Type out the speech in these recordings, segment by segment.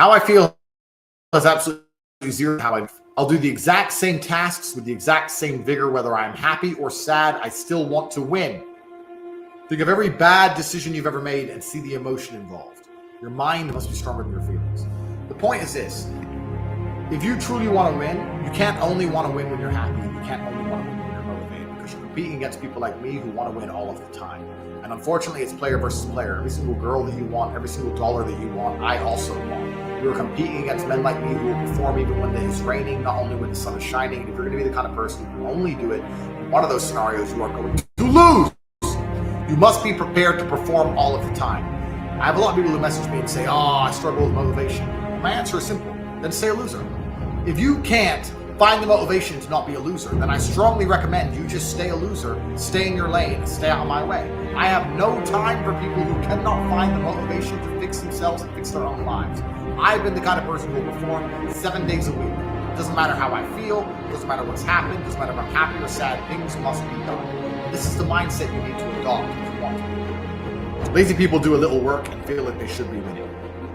How I feel is absolutely zero. I'll do the exact same tasks with the exact same vigor, whether I'm happy or sad. I still want to win. Think of every bad decision you've ever made and see the emotion involved. Your mind must be stronger than your feelings. The point is this: if you truly want to win, you can't only want to win when you're happy. You can't only want to win when you're motivated, because you're competing against people like me who want to win all of the time. And unfortunately, it's player versus player. Every single girl that you want, every single dollar that you want, I also want. You're competing against men like me who will perform even when it's raining, not only when the sun is shining. And if you're going to be the kind of person who only do it in one of those scenarios, you are going to lose. You must be prepared to perform all of the time. I have a lot of people who message me and say, I struggle with motivation. My answer is simple: then stay a loser. If you can't find the motivation to not be a loser, then I strongly recommend you just stay a loser, stay in your lane, and stay out of my way. I have no time for people who cannot find the motivation to fix themselves and fix their own lives. I've been the kind of person who will perform 7 days a week. It doesn't matter how I feel, it doesn't matter what's happened, it doesn't matter if I'm happy or sad, things must be done. This is the mindset you need to adopt if you want to. Lazy people do a little work and feel like they should be winning.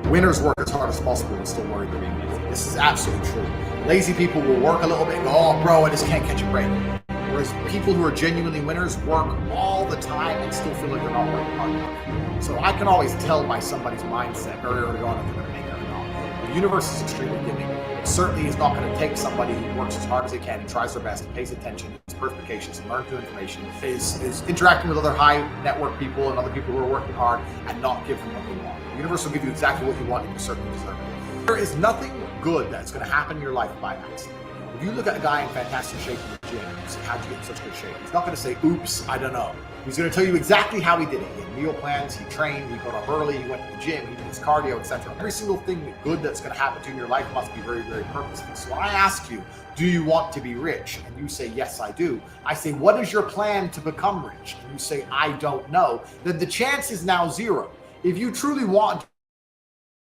Winners work as hard as possible and still worry they're being lazy. This is absolutely true. Lazy people will work a little bit and go, bro, I just can't catch a break. Whereas people who are genuinely winners work all the time and still feel like they're not working hard enough. So I can always tell by somebody's mindset very early on if they're going to make it or not. The universe is extremely giving. It certainly is not going to take somebody who works as hard as they can and tries their best and pays attention, is perspicacious and learns new information, is interacting with other high network people and other people who are working hard, and not give them what they want. The universe will give you exactly what you want and you certainly deserve it. There is nothing good that's going to happen in your life by accident. If you look at a guy in fantastic shape in the gym and you say, how'd you get in such good shape? He's not going to say, oops, I don't know. He's going to tell you exactly how he did it. He had meal plans, he trained, he got up early, he went to the gym, he did his cardio, etc. Every single thing good that's going to happen to you in your life must be very, very purposeful. So when I ask you, do you want to be rich? And you say, yes, I do. I say, what is your plan to become rich? And you say, I don't know. Then the chance is now zero. If you truly want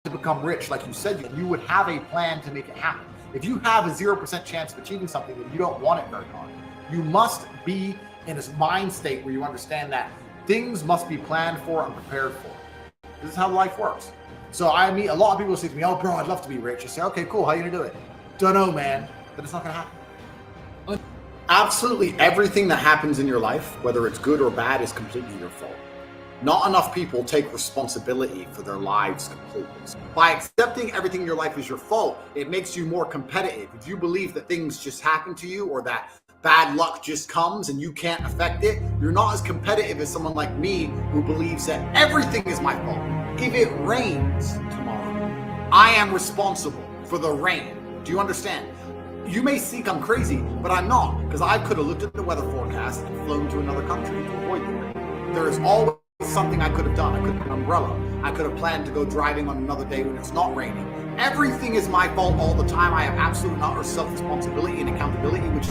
to become rich, like you said, you would have a plan to make it happen. If you have a 0% chance of achieving something, then you don't want it very hard. You must be in a mind state where you understand that things must be planned for and prepared for. This is how life works. So I meet a lot of people who say to me, bro, I'd love to be rich. I say, okay, cool. How are you going to do it? Don't know, man. But it's not going to happen. Absolutely everything that happens in your life, whether it's good or bad, is completely your fault. Not enough people take responsibility for their lives completely. By accepting everything in your life is your fault, it makes you more competitive. If you believe that things just happen to you or that bad luck just comes and you can't affect it, you're not as competitive as someone like me who believes that everything is my fault. If it rains tomorrow, I am responsible for the rain. Do you understand? You may think I'm crazy, but I'm not, because I could have looked at the weather forecast and flown to another country to avoid the rain. There is always something I could have done. I could have an umbrella. I could have planned to go driving on another day when it's not raining. Everything is my fault all the time. I have absolutely not self-responsibility and accountability, which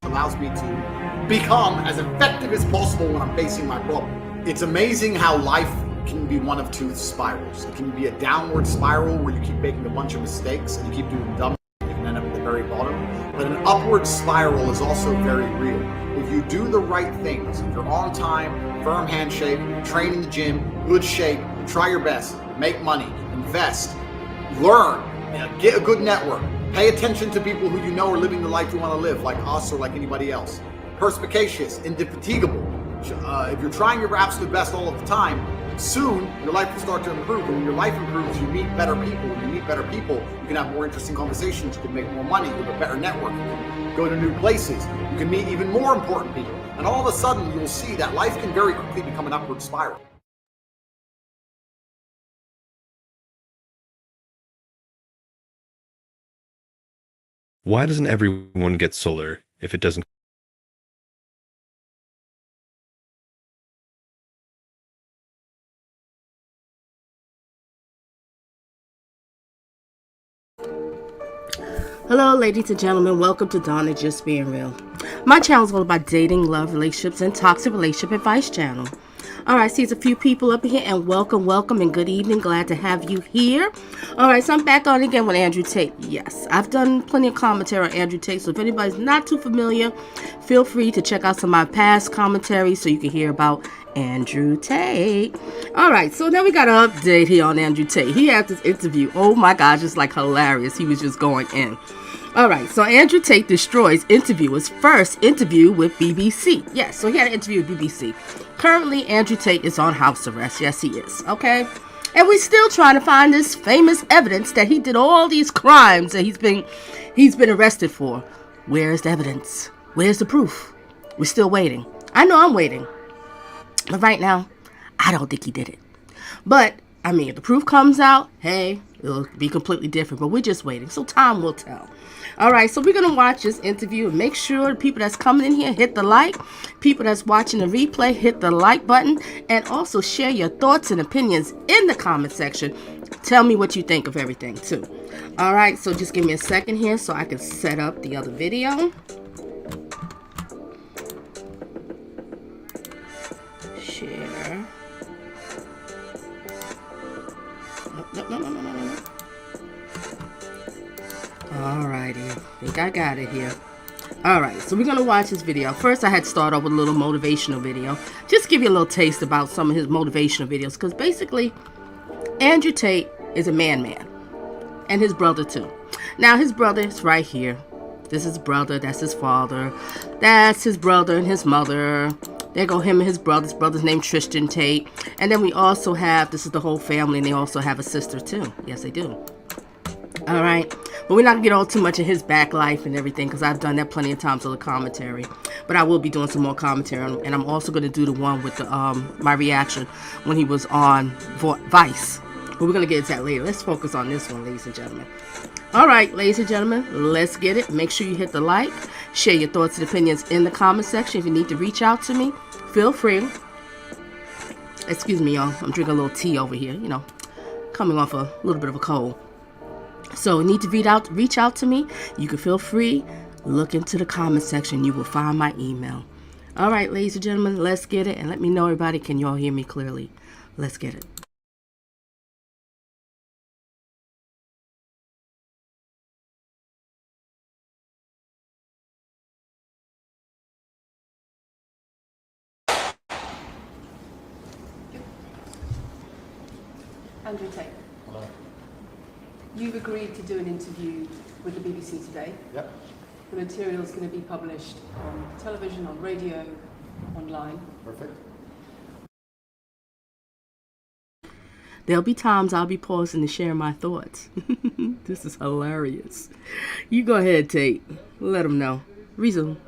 allows me to become as effective as possible when I'm facing my problem. It's amazing how life can be one of two spirals. It can be a downward spiral where you keep making a bunch of mistakes and you keep doing dumb and you can end up at the very bottom. But an upward spiral is also very real. If you do the right things, if you're on time, firm handshake, train in the gym, good shape, try your best, make money, invest, learn, get a good network, pay attention to people who you know are living the life you want to live, like us or like anybody else. Perspicacious, indefatigable. If you're trying your absolute best all of the time, soon your life will start to improve. And when your life improves, you meet better people. When you meet better people, you can have more interesting conversations. You can make more money. You have a better network. You can go to new places. You can meet even more important people. And all of a sudden, you'll see that life can very quickly become an upward spiral. Why doesn't everyone get solar if it doesn't? Hello, ladies and gentlemen. Welcome to Donna Just Being Real. My channel is all about dating, love, relationships, and toxic relationship advice channel. All right, see, it's a few people up here, and welcome, and good evening. Glad to have you here. All right, so I'm back on again with Andrew Tate. Yes, I've done plenty of commentary on Andrew Tate, so if anybody's not too familiar, feel free to check out some of my past commentaries so you can hear about Andrew Tate. All right, so now we got an update here on Andrew Tate. He had this interview. Oh my gosh, it's like hilarious. He was just going in. All right, so Andrew Tate destroys interviewer's first interview with BBC. Yes, so he had an interview with BBC. Currently, Andrew Tate is on house arrest. Yes, he is. Okay? And we're still trying to find this famous evidence that he did all these crimes that he's been arrested for. Where's the evidence? Where's the proof? We're still waiting. I know I'm waiting. But right now, I don't think he did it. But, I mean, if the proof comes out, hey, it'll be completely different. But we're just waiting. So time will tell. All right, so we're going to watch this interview and make sure the people that's coming in here hit the like. People that's watching the replay, hit the like button. And also share your thoughts and opinions in the comment section. Tell me what you think of everything, too. All right, so just give me a second here so I can set up the other video. Share. No. Alrighty, I think I got it here. Alright, so we're gonna watch this video. First, I had to start off with a little motivational video. Just give you a little taste about some of his motivational videos. Because basically, Andrew Tate is a man. And his brother too. Now, his brother is right here. This is his brother, that's his father. That's his brother and his mother. There go him and his brother. His brother's named Tristan Tate. And then we also have, this is the whole family, and they also have a sister too. Yes, they do. Alright, but we're not going to get all too much in his back life and everything, because I've done that plenty of times on the commentary. But I will be doing some more commentary, and I'm also going to do the one with the my reaction when he was on Vice. But we're going to get into that later. Let's focus on this one, ladies and gentlemen. Alright, ladies and gentlemen, let's get it. Make sure you hit the like. Share your thoughts and opinions in the comment section. If you need to reach out to me, feel free. Excuse me, y'all. I'm drinking a little tea over here, you know, coming off a little bit of a cold. So need to reach out to me. You can feel free. Look into the comment section. You will find my email. All right, ladies and gentlemen, let's get it. And let me know, everybody, can you all hear me clearly? Let's get it. Andrew Tate. Hello. You've agreed to do an interview with the BBC today. Yep. The material is going to be published on television, on radio, online. Perfect. There'll be times I'll be pausing to share my thoughts. This is hilarious. You go ahead, Tate. Let them know. Resume.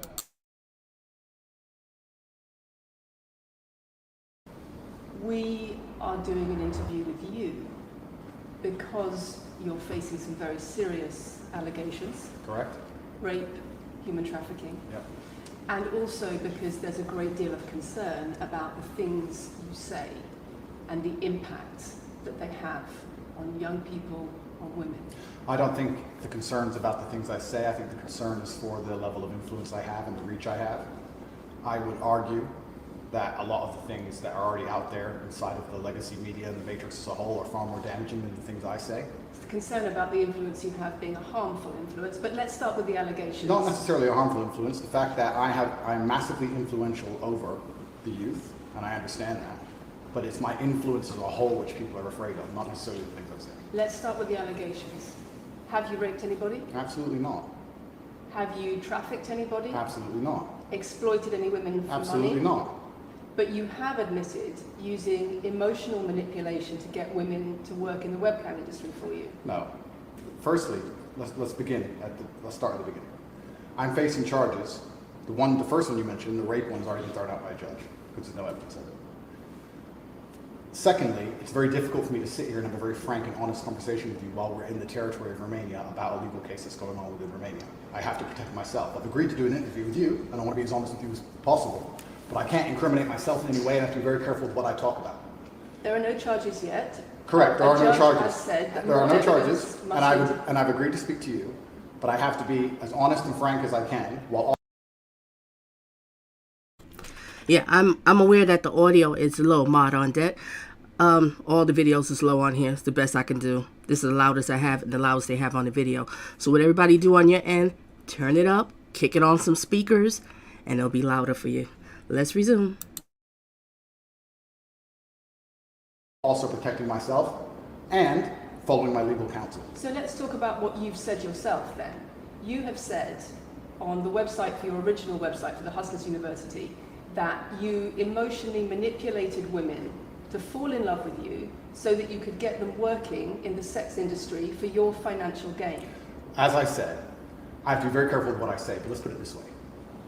We are doing an interview with you because you're facing some very serious allegations. Correct. Rape, human trafficking. Yep. And also because there's a great deal of concern about the things you say and the impact that they have on young people, on women. I don't think the concern's about the things I say. I think the concern is for the level of influence I have and the reach I have. I would argue that a lot of the things that are already out there inside of the legacy media and the matrix as a whole are far more damaging than the things I say. It's the concern about the influence you have being a harmful influence, but let's start with the allegations. Not necessarily a harmful influence. The fact that I'm massively influential over the youth, and I understand that. But it's my influence as a whole which people are afraid of, not necessarily the things I say. Let's start with the allegations. Have you raped anybody? Absolutely not. Have you trafficked anybody? Absolutely not. Exploited any women for Absolutely money? not. But you have admitted using emotional manipulation to get women to work in the webcam industry for you. No. Firstly, let's begin let's start at the beginning. I'm facing charges. The first one you mentioned, the rape one's already been thrown out by a judge because there's no evidence of it. Secondly, it's very difficult for me to sit here and have a very frank and honest conversation with you while we're in the territory of Romania about a legal case that's going on within Romania. I have to protect myself. I've agreed to do an interview with you, and I want to be as honest with you as possible. But I can't incriminate myself in any way, and I have to be very careful with what I talk about. There are no charges yet. Correct, there are no charges. Has said that there are no charges, must and I've agreed to speak to you, but I have to be as honest and frank as I can while Yeah, I'm aware that the audio is low, mod on deck. All the videos is low on here. It's the best I can do. This is the loudest I have and the loudest they have on the video. So what everybody do on your end, turn it up, kick it on some speakers, and it'll be louder for you. Let's resume. Also protecting myself and following my legal counsel. So let's talk about what you've said yourself then. You have said on the website for your original website for the Hustlers University that you emotionally manipulated women to fall in love with you so that you could get them working in the sex industry for your financial gain. As I said, I have to be very careful with what I say, but let's put it this way.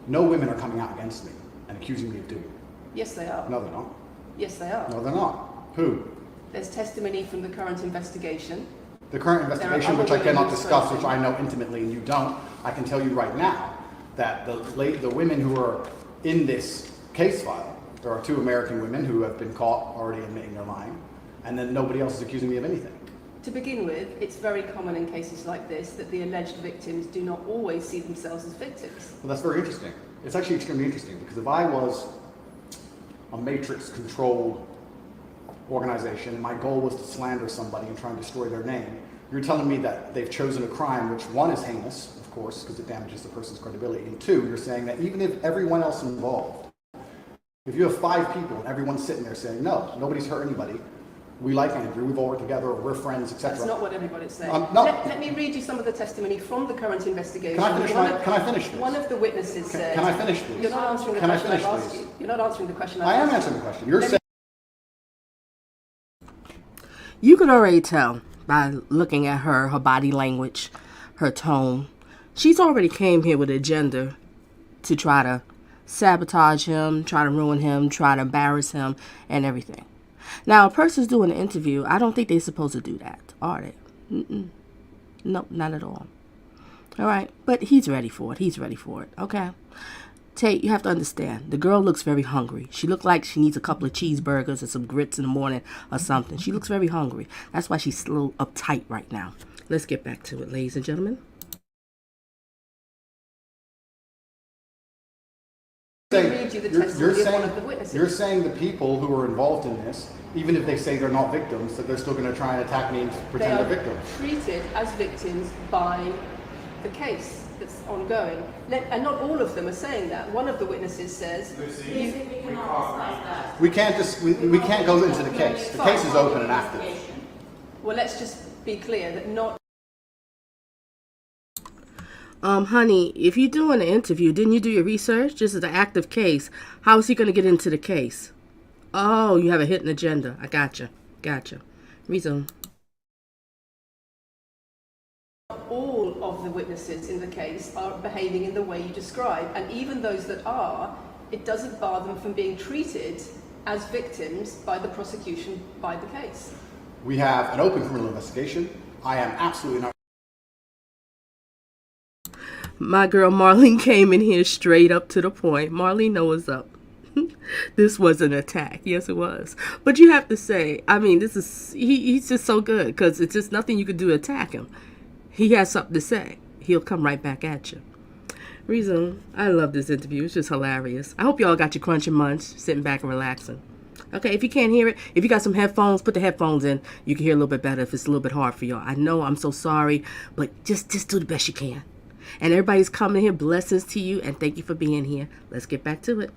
No women are coming out against me and accusing me of doing it. Yes, they are. No, they're not. Yes, they are. No, they're not. Who? There's testimony from the current investigation. The current investigation, which I women cannot who discuss, spoke which I know intimately and you don't, I can tell you right now that the women who are in this case file, there are 2 American women who have been caught already admitting they're lying, and then nobody else is accusing me of anything. To begin with, it's very common in cases like this that the alleged victims do not always see themselves as victims. Well, that's very interesting. It's actually extremely interesting because if I was a matrix-controlled organization and my goal was to slander somebody and try and destroy their name, you're telling me that they've chosen a crime which, 1, is heinous, of course, because it damages the person's credibility, and 2, you're saying that even if everyone else involved, if you have 5 people and everyone's sitting there saying, no, nobody's hurt anybody, we like Andrew, we've all worked together, we're friends, etc. That's not what everybody's saying. No. Let me read you some of the testimony from the current investigation. Can I finish this? One of the witnesses said... Can I finish, please? You're not answering the Can I question finish, I've asked please? you. You're not answering the question I I've am asked answering the question. You're saying... You can already tell by looking at her body language, her tone. She's already came here with an agenda to try to sabotage him, try to ruin him, try to embarrass him, and everything. Now, a person's doing an interview. I don't think they're supposed to do that, are they? Nope, not at all. All right, but he's ready for it. He's ready for it, okay? Tate, you have to understand, the girl looks very hungry. She looks like she needs a couple of cheeseburgers and some grits in the morning or something. She looks very hungry. That's why she's a little uptight right now. Let's get back to it, ladies and gentlemen. You're saying the people who are involved in this, even if they say they're not victims, that they're still going to try and attack me and pretend they're victims. Treated as victims by the case that's ongoing. And not all of them are saying that. One of the witnesses says... We can't go into the case. The case is open and active. Well, let's just be clear that not... Honey, if you're doing an interview, didn't you do your research? This is an active case. How is he going to get into the case? Oh, you have a hidden agenda. I gotcha. Gotcha. Resume. All of the witnesses in the case are behaving in the way you describe, and even those that are, it doesn't bar them from being treated as victims by the prosecution by the case. We have an open criminal investigation. I am absolutely not... My girl Marlene came in here straight up to the point. Marlene, know what's up. This was an attack. Yes, it was. But you have to say, I mean, this is he's just so good because it's just nothing you could do to attack him. He has something to say. He'll come right back at you. Resume. I love this interview. It's just hilarious. I hope you all got your crunch and munch, sitting back and relaxing. Okay, if you can't hear it, if you got some headphones, put the headphones in. You can hear a little bit better if it's a little bit hard for y'all. I know, I'm so sorry, but just do the best you can. And everybody's coming here. Blessings to you, and thank you for being here. Let's get back to it.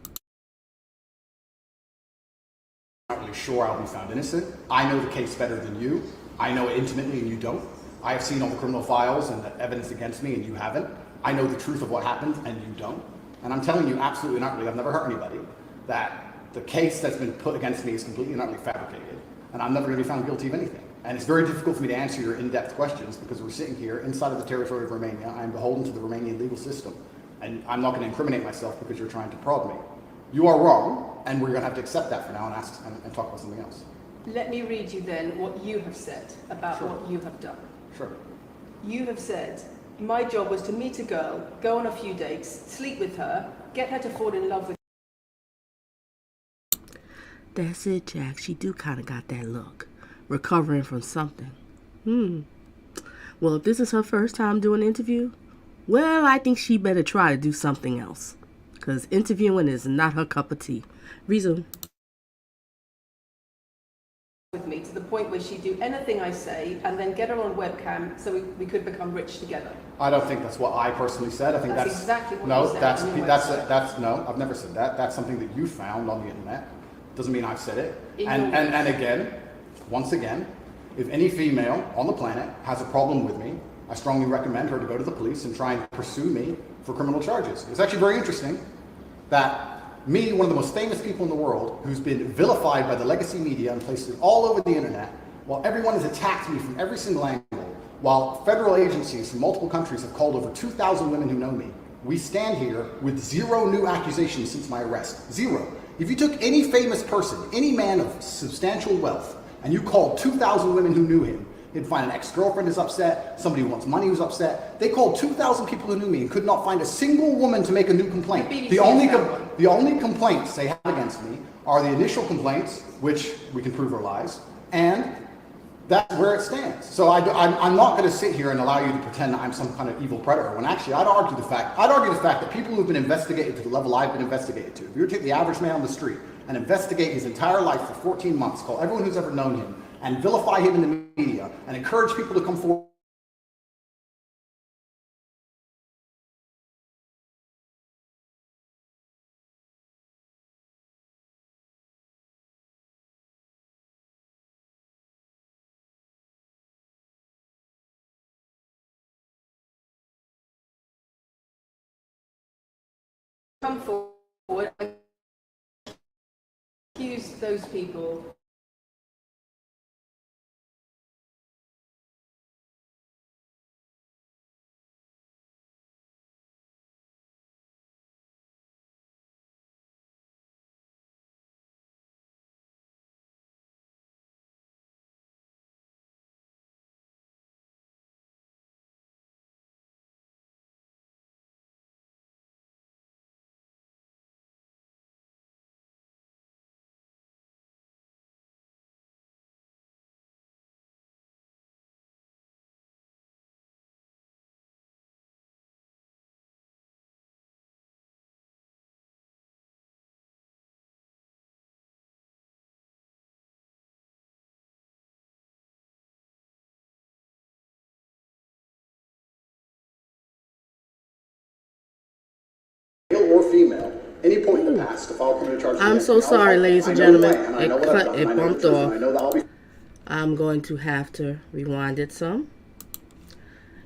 I'm not really sure I'll be found innocent. I know the case better than you. I know it intimately and you don't. I have seen all the criminal files and the evidence against me and you haven't. I know the truth of what happened and you don't. And I'm telling you absolutely not really, I've never hurt anybody, that the case that's been put against me is completely and utterly fabricated. And I'm never going to be found guilty of anything. And it's very difficult for me to answer your in-depth questions because we're sitting here inside of the territory of Romania. I am beholden to the Romanian legal system. And I'm not going to incriminate myself because you're trying to prod me. You are wrong, and we're going to have to accept that for now and talk about something else. Let me read you then what you have said about Sure. what you have done. Sure. You have said, my job was to meet a girl, go on a few dates, sleep with her, get her to fall in love with That's it, Jack. She do kind of got that look. Recovering from something. Well, if this is her first time doing an interview, well, I think she better try to do something else. because interviewing is not her cup of tea. Resume. With me to the point where she'd do anything I say and then get her on webcam so we could become rich together. I don't think that's what I personally said. I think That's that's exactly what no, you said that's on your that's website. that's no. I've never said that. That's something that you found on the internet. Doesn't mean I've said it. In And your and again, once again, if any female on the planet has a problem with me, I strongly recommend her to go to the police and try and pursue me for criminal charges. It's actually very interesting that me, one of the most famous people in the world, who's been vilified by the legacy media and places all over the internet, while everyone has attacked me from every single angle, while federal agencies from multiple countries have called over 2,000 women who know me, we stand here with 0 new accusations since my arrest. 0. If you took any famous person, any man of substantial wealth, and you called 2,000 women who knew him, you'd find an ex-girlfriend is upset, somebody who wants money who's upset. They called 2,000 people who knew me and could not find a single woman to make a new complaint. The only complaints they have against me are the initial complaints, which we can prove are lies, and that's where it stands. So I'm not going to sit here and allow you to pretend that I'm some kind of evil predator, when actually I'd argue the fact that people who've been investigated to the level I've been investigated to, if you were to take the average man on the street and investigate his entire life for 14 months, call everyone who's ever known him, and vilify him in the media, and encourage people to come forward. Come forward and accuse those people. Male or female, any point in the past to file criminal charges. I'm so sorry, ladies and gentlemen. It bumped off. I'm going to have to rewind it some.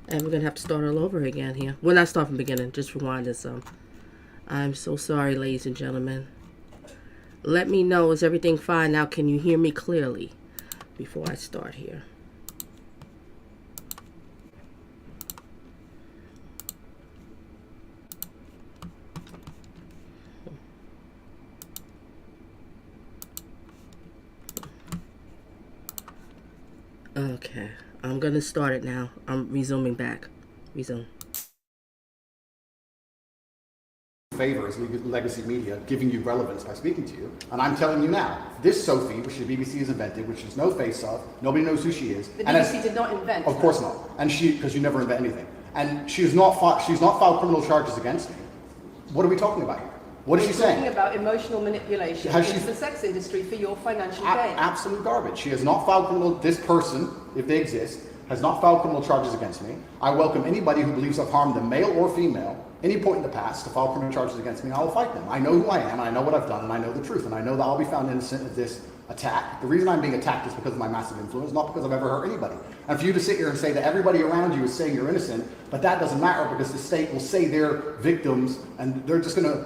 And we're going to have to start all over again here. Well, not start from the beginning, just rewind it some. I'm so sorry, ladies and gentlemen. Let me know, is everything fine now? Can you hear me clearly before I start here? Okay, I'm gonna start it now. I'm resuming back. Resume. Favors legacy media giving you relevance by speaking to you, and I'm telling you now, this Sophie, which the BBC has invented, which there's no face of, nobody knows who she is. The BBC did not invent. Of course not, and because you never invent anything, and she's not filed criminal charges against me. What are we talking about here? What is she saying? Talking about emotional manipulation into the sex industry for your financial gain. Absolute garbage. She has not filed criminal. This person, if they exist, has not filed criminal charges against me. I welcome anybody who believes I've harmed them, male or female, any point in the past, to file criminal charges against me, and I will fight them. I know who I am, and I know what I've done, and I know the truth, and I know that I'll be found innocent of this attack. The reason I'm being attacked is because of my massive influence, not because I've ever hurt anybody. And for you to sit here and say that everybody around you is saying you're innocent, but that doesn't matter because the state will say they're victims, and they're just going to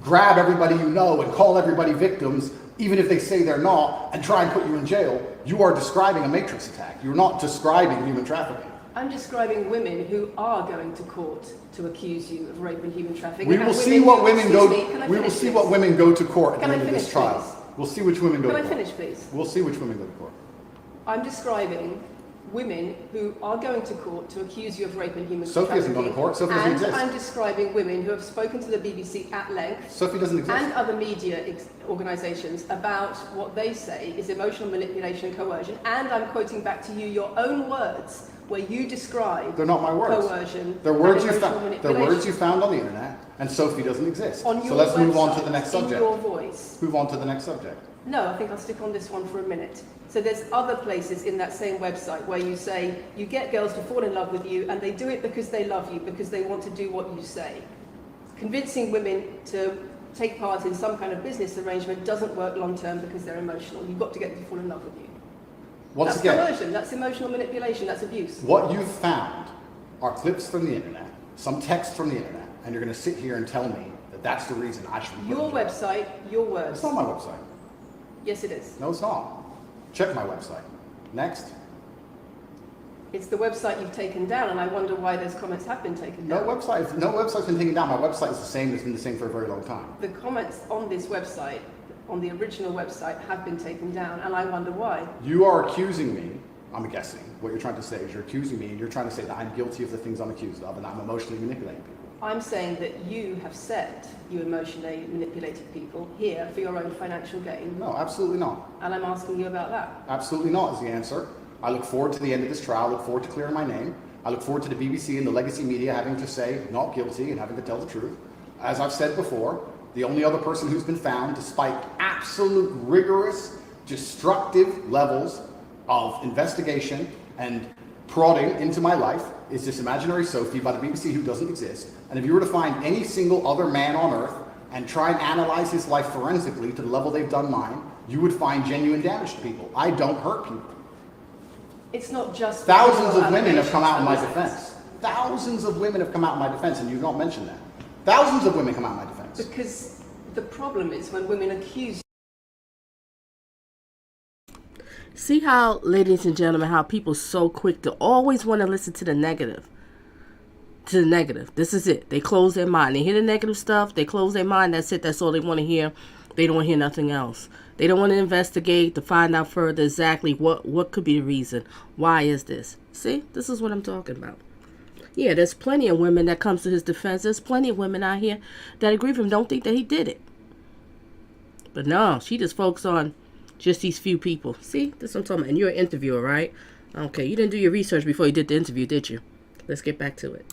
grab everybody you know and call everybody victims, even if they say they're not, and try and put you in jail. You are describing a matrix attack. You're not describing human trafficking. I'm describing women who are going to court to accuse you of rape and human trafficking. We will see what women go. We will see what women go to court at the end of this trial. We'll see which women go to court. Can I finish, please? We'll see which women go to court. I'm describing women who are going to court to accuse you of rape and human Sophie hasn't gone to court. Sophie doesn't exist. And I'm describing women who have spoken to the BBC at length. Sophie doesn't exist. And other media organisations about what they say is emotional manipulation and coercion. And I'm quoting back to you your own words where you describe They're not my words. Coercion. They're words and you emotional found. They're manipulation. words you found on the internet, and Sophie doesn't exist. On your so let's move on to website, the next subject. In your voice. Move on to the next subject. No, I think I'll stick on this one for a minute. So there's other places in that same website where you say you get girls to fall in love with you and they do it because they love you, because they want to do what you say. Convincing women to take part in some kind of business arrangement doesn't work long term because they're emotional. You've got to get them to fall in love with you. Once That's again, coercion, that's emotional manipulation, that's abuse. what you've found are clips from the internet, some text from the internet, and you're going to sit here and tell me that that's the reason I should be put Your in jail. website, your words. It's not my website. Yes, it is. No, it's not. Check my website. Next. It's the website you've taken down, and I wonder why those comments have been taken No down. website's been taken down. My website is the same. It's been the same for a very long time. The comments on this website, on the original website, have been taken down, and I wonder why. You are accusing me, I'm guessing, what you're trying to say is you're accusing me and you're trying to say that I'm guilty of the things I'm accused of and I'm emotionally manipulating people. I'm saying that you have said you emotionally manipulated people here for your own financial gain, No, absolutely not. and I'm asking you about that. Absolutely not is the answer. I look forward to the end of this trial. I look forward to clearing my name. I look forward to the BBC and the legacy media having to say not guilty and having to tell the truth. As I've said before, the only other person who's been found, despite absolute rigorous, destructive levels of investigation and prodding into my life, is this imaginary Sophie by the BBC who doesn't exist. And if you were to find any single other man on earth and try and analyze his life forensically to the level they've done mine, you would find genuine damage to people. I don't hurt people. It's not just Thousands of women have come out in my allegations. defense. Thousands of women have come out in my defense, and you've not mentioned that. Thousands of women come out in my defense. Because the problem is when women accuse See how, ladies and gentlemen, how people so quick to always want to listen to the negative. To the negative. This is it. They close their mind. They hear the negative stuff. They close their mind. That's it. That's all they want to hear. They don't want to hear nothing else. They don't want to investigate to find out further exactly what could be the reason. Why is this? See, this is what I'm talking about. Yeah, there's plenty of women that comes to his defense. There's plenty of women out here that agree with him, don't think that he did it. But no, she just focuses on just these few people. See, this is what I'm talking about. And you're an interviewer, right? Okay, you didn't do your research before you did the interview, did you? Let's get back to it.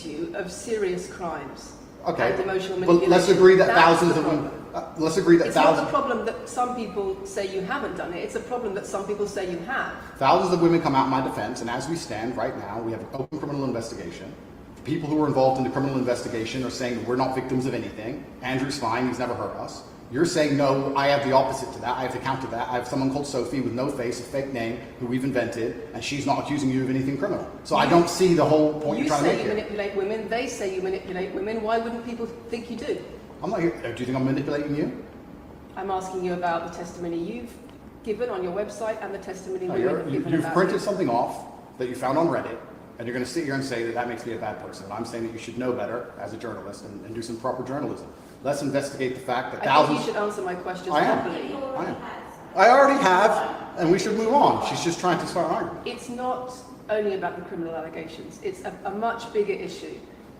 you of serious crimes. Okay, And emotional but manipulation. let's agree that That's thousands the of women. problem. Let's agree that It's not the thousands. problem that some people say you haven't done it. It's a problem that some people say you have. Thousands of women come out in my defense, and as we stand right now, we have an open criminal investigation. The people who were involved in the criminal investigation are saying that we're not victims of anything. Andrew's fine, he's never hurt us. You're saying, no, I have the opposite to that. I have to counter that. I have someone called Sophie with no face, a fake name, who we've invented, and she's not accusing you of anything criminal. So I don't see the whole point You you're trying to say make you here. manipulate women, they say you manipulate women. Why wouldn't people think you do? I'm not here. Do you think I'm manipulating you? I'm asking you about the testimony you've given on your website and the testimony No, women have given you've about printed you. something off that you found on Reddit, and you're going to sit here and say that that makes me a bad person. I'm saying that you should know better as a journalist and do some proper journalism. Let's investigate the fact that I thousands... think you should answer my questions I am. properly. I am. I already have, and we should move on. She's just trying to start an argument. It's not only about the criminal allegations. It's a much bigger issue.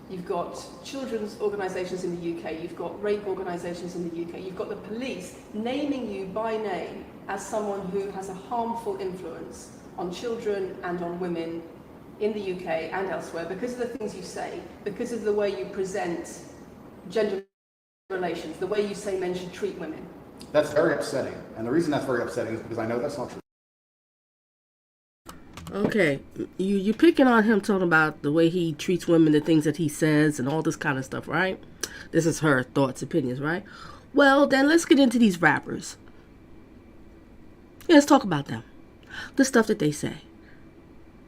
You've got children's organisations in the UK, you've got rape organisations in the UK, you've got the police naming you by name as someone who has a harmful influence on children and on women in the UK and elsewhere because of the things you say, because of the way you present gender relations, the way you say men should treat women. That's very upsetting, and the reason that's very upsetting is because I know that's not true. Okay, you picking on him talking about the way he treats women, the things that he says, and all this kind of stuff, right? This is her thoughts, opinions, right? Well, then let's get into these rappers. Yeah, let's talk about them. The stuff that they say.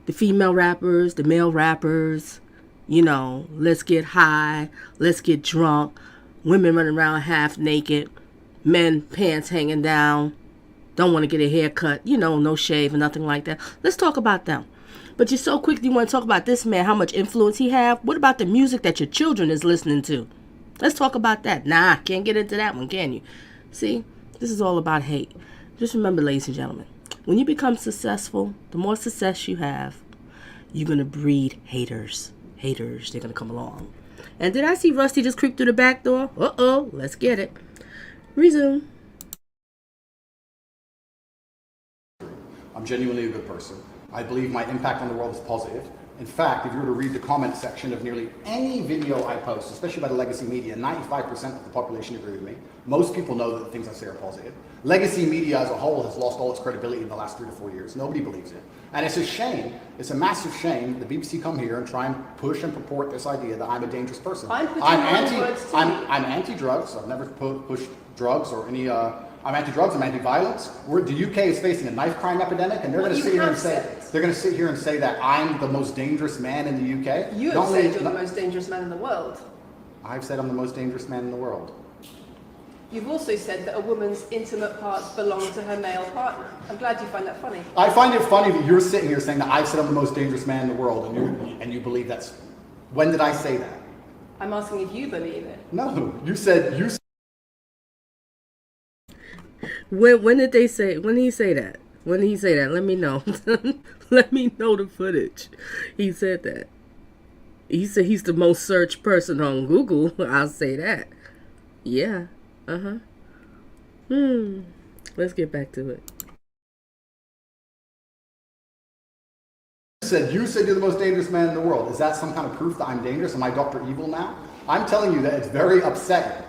The female rappers, the male rappers, you know, let's get high, let's get drunk, women running around half naked, men pants hanging down, don't want to get a haircut, you know, no shave or nothing like that. Let's talk about them. But you're so quick, you want to talk about this man, how much influence he have. What about the music that your children is listening to? Let's talk about that. Nah, can't get into that one, can you? See, this is all about hate. Just remember, ladies and gentlemen, when you become successful, the more success you have, you're going to breed haters. Haters, they're going to come along. And did I see Rusty just creep through the back door? Uh-oh, let's get it. Resume. I'm genuinely a good person. I believe my impact on the world is positive. In fact, if you were to read the comment section of nearly any video I post, especially by the legacy media, 95% of the population agree with me. Most people know that the things I say are positive. Legacy media as a whole has lost all its credibility in the last 3 to 4 years. Nobody believes it. And it's a shame, it's a massive shame the BBC come here and try and push and purport this idea that I'm a dangerous person. I'm anti-drugs. I've never pushed drugs or any, I'm anti-drugs, I'm anti-violence. The UK is facing a knife crime epidemic, and they're going to sit here and say that I'm the most dangerous man in the UK. You have said you're the most dangerous man in the world. I've said I'm the most dangerous man in the world. You've also said that a woman's intimate parts belong to her male partner. I'm glad you find that funny. I find it funny that you're sitting here saying that I've said I'm the most dangerous man in the world, and you believe that's. When did I say that? I'm asking if you believe it. No, you said. When did he say that? When did he say that? Let me know. Let me know the footage. He said that. He said he's the most searched person on Google. I'll say that. Yeah. Let's get back to it. You said you're the most dangerous man in the world. Is that some kind of proof that I'm dangerous? Am I Dr. Evil now? I'm telling you that it's very upsetting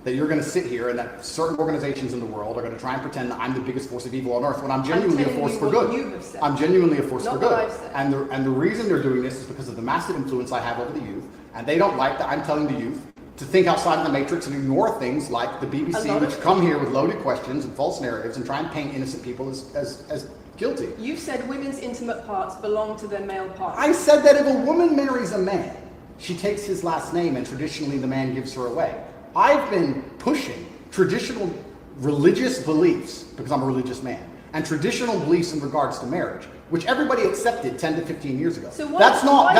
that you're going to sit here and that certain organizations in the world are going to try and pretend that I'm the biggest force of evil on earth when I'm genuinely a force for good. I'm genuinely a force for good. And the reason they're doing this is because of the massive influence I have over the youth, and they don't like that I'm telling the youth to think outside of the matrix and ignore things like the BBC, which come here with loaded questions and false narratives and try and paint innocent people as guilty. You've said women's intimate parts belong to their male partner. I said that if a woman marries a man, she takes his last name and traditionally the man gives her away. I've been pushing traditional religious beliefs, because I'm a religious man, and traditional beliefs in regards to marriage, which everybody accepted 10 to 15 years ago. So that's not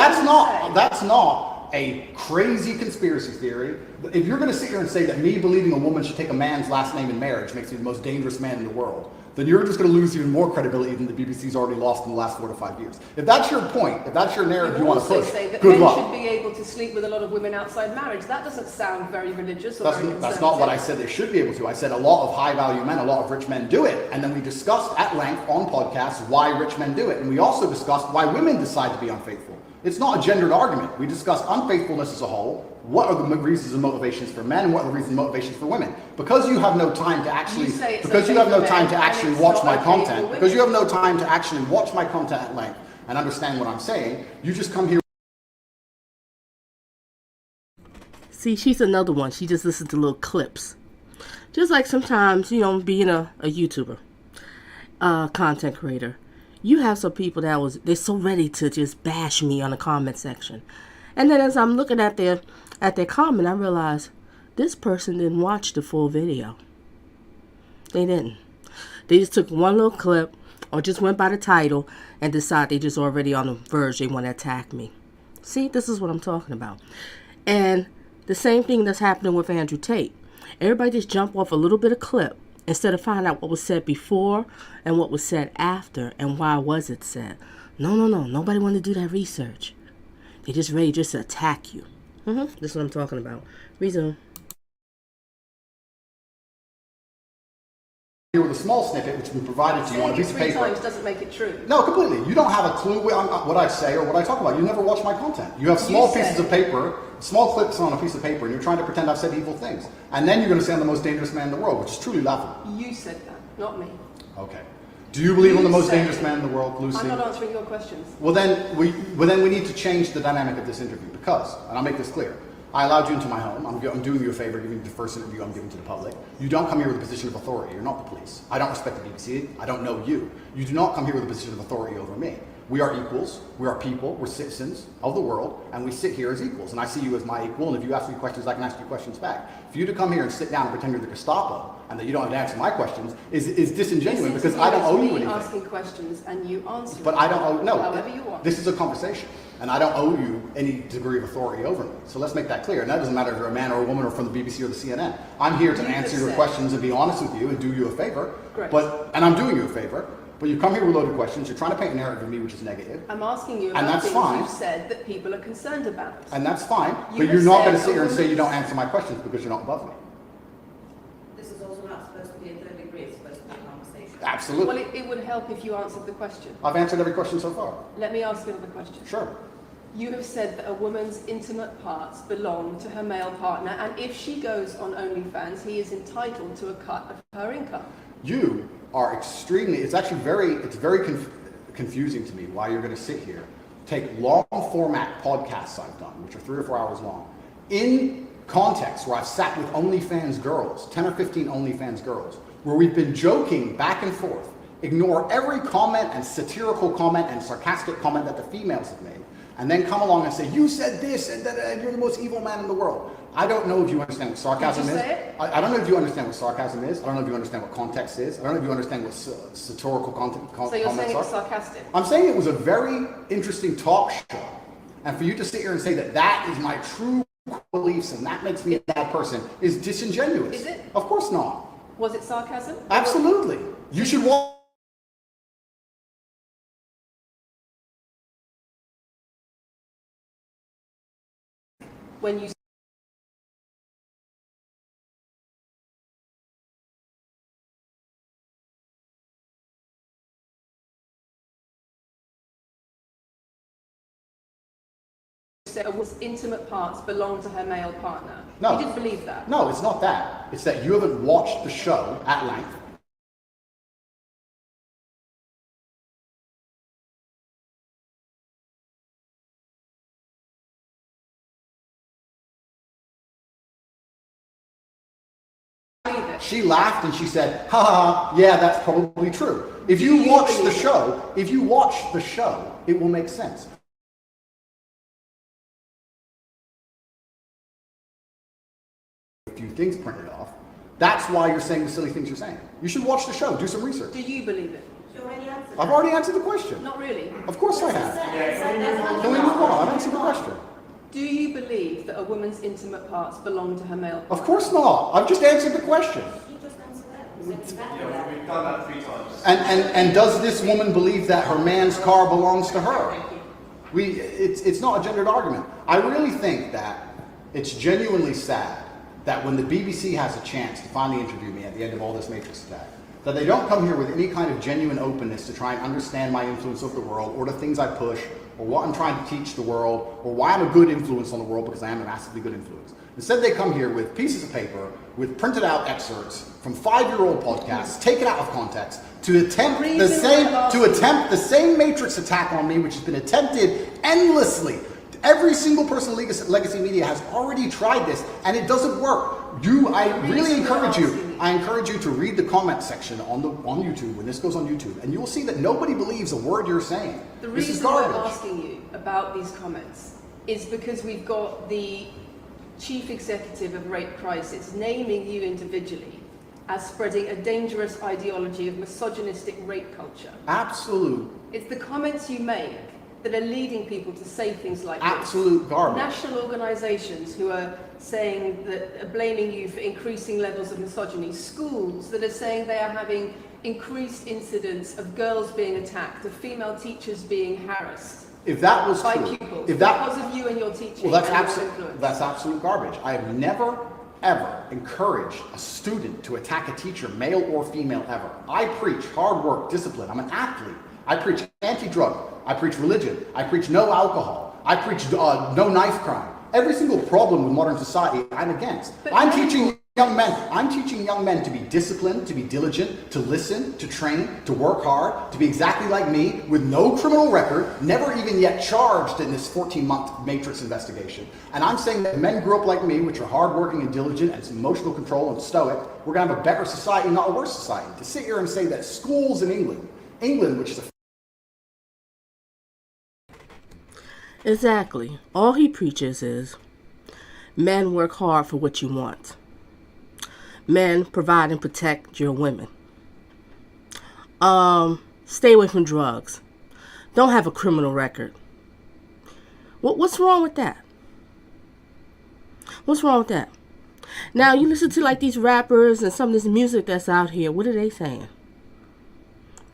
a crazy conspiracy theory. If you're going to sit here and say that me believing a woman should take a man's last name in marriage makes me the most dangerous man in the world, then you're just going to lose even more credibility than the BBC's already lost in the last 4 to 5 years. If that's your point, if that's your narrative you want to push, say that good luck. Men should be able to sleep with a lot of women outside marriage. That doesn't sound very religious or very conservative. That's not what I said they should be able to. I said a lot of high-value men, a lot of rich men do it. And then we discussed at length on podcasts why rich men do it. And we also discussed why women decide to be unfaithful. It's not a gendered argument. We discussed unfaithfulness as a whole. What are the reasons and motivations for men, and what are the reasons and motivations for women? Because you have no time to actually, watch my content, because you have no time to actually watch my content at length and understand what I'm saying, you just come here. See, she's another one. She just listens to little clips. Just like sometimes, being a YouTuber, content creator, you have some people they're so ready to just bash me on the comment section. And then as I'm looking at their comment, I realize this person didn't watch the full video. They didn't. They just took one little clip or just went by the title and decided they just already on the verge. They want to attack me. See, this is what I'm talking about. And the same thing that's happening with Andrew Tate. Everybody just jump off a little bit of clip instead of finding out what was said before and what was said after and why was it said. No. Nobody wanted to do that research. They just ready just to attack you. This is what I'm talking about. Resume. Here with a small snippet which we provided to you on a piece of paper. 3 times doesn't make it true. No, completely. You don't have a clue what I say or what I talk about. You never watch my content. You have small pieces of paper, small clips on a piece of paper, and you're trying to pretend I've said evil things. And then you're going to say I'm the most dangerous man in the world, which is truly laughable. You said that, not me. Okay. Do you believe I'm the most dangerous man in the world, Lucy? I'm not answering your questions. Well, then we need to change the dynamic of this interview because, and I'll make this clear, I allowed you into my home. I'm doing you a favor, giving you the first interview I'm giving to the public. You don't come here with a position of authority. You're not the police. I don't respect the BBC. I don't know you. You do not come here with a position of authority over me. We are equals. We are people. We're citizens of the world, and we sit here as equals. And I see you as my equal, and if you ask me questions, I can ask you questions back. For you to come here and sit down and pretend you're the Gestapo, and that you don't have to answer my questions, is disingenuous because I don't owe you anything. Asking questions, and you answer. But I don't owe, no. However you want. This is a conversation. and I don't owe you any degree of authority over me. So let's make that clear. And that doesn't matter if you're a man or a woman or from the BBC or the CNN. I'm here to answer your questions and be honest with you and do you a favor. Great. And I'm doing you a favor. But you come here with loaded questions. You're trying to paint a narrative of me which is negative. I'm asking you And about that's things fine. you've said that people are concerned about. And that's fine. You But have you're not said going to sit here and a say you don't woman's- answer my questions because you're not above me. This is also not supposed to be a third degree, it's supposed to be a conversation. Absolutely. Well, it would help if you answered the question. I've answered every question so far. Let me ask another question. Sure. You have said that a woman's intimate parts belong to her male partner, and if she goes on OnlyFans, he is entitled to a cut of her income. You are extremely, it's very confusing to me why you're going to sit here, take long format podcasts I've done, which are 3 or 4 hours long, in context where I've sat with OnlyFans girls, 10 or 15 OnlyFans girls, where we've been joking back and forth, ignore every comment and satirical comment and sarcastic comment that the females have made, and then come along and say, you said this, and you're the most evil man in the world. I don't know if you understand what sarcasm Did you is. say it? I don't know if you understand what sarcasm is. I don't know if you understand what context is. I don't know if you understand what satirical content So you're saying comments it's are. sarcastic? I'm saying it was a very interesting talk show. And for you to sit here and say that that is my true beliefs and that makes me a bad person is disingenuous. Is it? Of course not. Was it sarcasm? Absolutely. You should walk. When you said a woman's intimate parts belong to her male partner. No. You didn't believe that? No, it's not that. It's that you haven't watched the show at length. Believe it. She laughed and she said, ha ha, ha, yeah, that's probably true. If you watch the show, it will make sense. A few things printed off. That's why you're saying the silly things you're saying. You should watch the show, do some research. Do you believe it? You already answered I've already answered the question. Not really. Of course I have. that. Can we move on? I've answered the question. Do you believe that a woman's intimate parts belong to her male partner? Of course not. I've just answered the question. You just answered that. You said exactly that. We've done that 3 times. And does this woman believe that her man's car belongs to her? It's not a gendered argument. I really think that it's genuinely sad that when the BBC has a chance to finally interview me at the end of all this Matrix attack, that they don't come here with any kind of genuine openness to try and understand my influence over the world or the things I push or what I'm trying to teach the world or why I'm a good influence on the world, because I am a massively good influence. Instead, they come here with pieces of paper with printed out excerpts from 5-year-old podcasts taken out of context to attempt the same Matrix attack on me, which has been attempted endlessly. Every single person in Legacy Media has already tried this, and it doesn't work. I really encourage you. I encourage you to read the comment section on YouTube when this goes on YouTube, and you will see that nobody believes a word you're saying. The This is reason I'm garbage. asking you about these comments is because we've got the chief executive of Rape Crisis naming you individually as spreading a dangerous ideology of misogynistic rape culture. Absolute It's the comments you make that are leading people to say things like this. Absolute garbage. National organisations who are saying that, are blaming you for increasing levels of misogyny. Schools that are saying they are having increased incidents of girls being attacked, of female teachers being harassed If that was by true, pupils if that because of you and your teaching. well, and that's absolute garbage. I have never ever encouraged a student to attack a teacher, male or female, ever. I preach hard work, discipline. I'm an athlete. I preach anti-drug. I preach religion. I preach no alcohol. I preach no knife crime. Every single problem with modern society, I'm against. I'm teaching young men to be disciplined, to be diligent, to listen, to train, to work hard, to be exactly like me, with no criminal record, never even yet charged in this 14-month Matrix investigation. And I'm saying that men grew up like me, which are hardworking and diligent and emotional control and stoic, we're going to have a better society, not a worse society. To sit here and say that schools in England, which is a Exactly. All he preaches is men work hard for what you want. Men provide and protect your women. Stay away from drugs. Don't have a criminal record. What's wrong with that? What's wrong with that? Now, you listen to like these rappers and some of this music that's out here. What are they saying?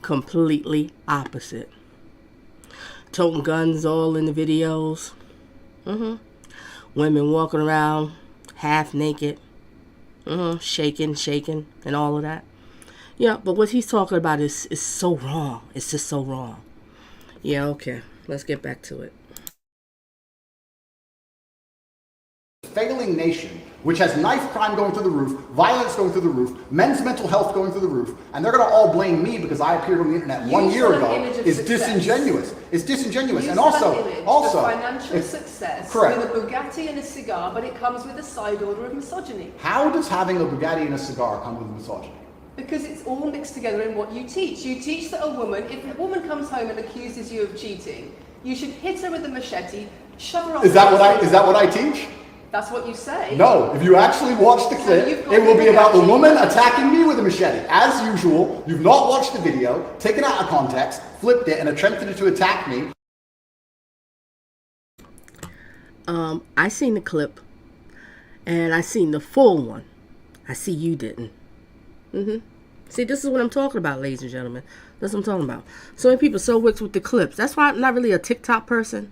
Completely opposite. Toting guns all in the videos. Women walking around half naked. Shaking, and all of that. Yeah, but what he's talking about is so wrong. It's just so wrong. Yeah, okay. Let's get back to it. Failing nation, which has knife crime going through the roof, violence going through the roof, men's mental health going through the roof, and they're going to all blame me because I appeared on the internet 1 year ago, is disingenuous. It's disingenuous. You And saw also, that image of financial success correct. with a Bugatti and a cigar, but it comes with a side order of misogyny. How does having a Bugatti and a cigar come with misogyny? Because it's all mixed together in what you teach. You teach that a woman, if a woman comes home and accuses you of cheating, you should hit her with a machete, shove her up. Is that what I teach? That's what you say. No, if you actually watch the clip, it will be about the woman attacking me with a machete. As usual, you've not watched the video, taken it out of context, flipped it, and attempted to attack me. I seen the clip, and I seen the full one. I see you didn't. See, this is what I'm talking about, ladies and gentlemen. That's what I'm talking about. So many people are so wicked with the clips. That's why I'm not really a TikTok person.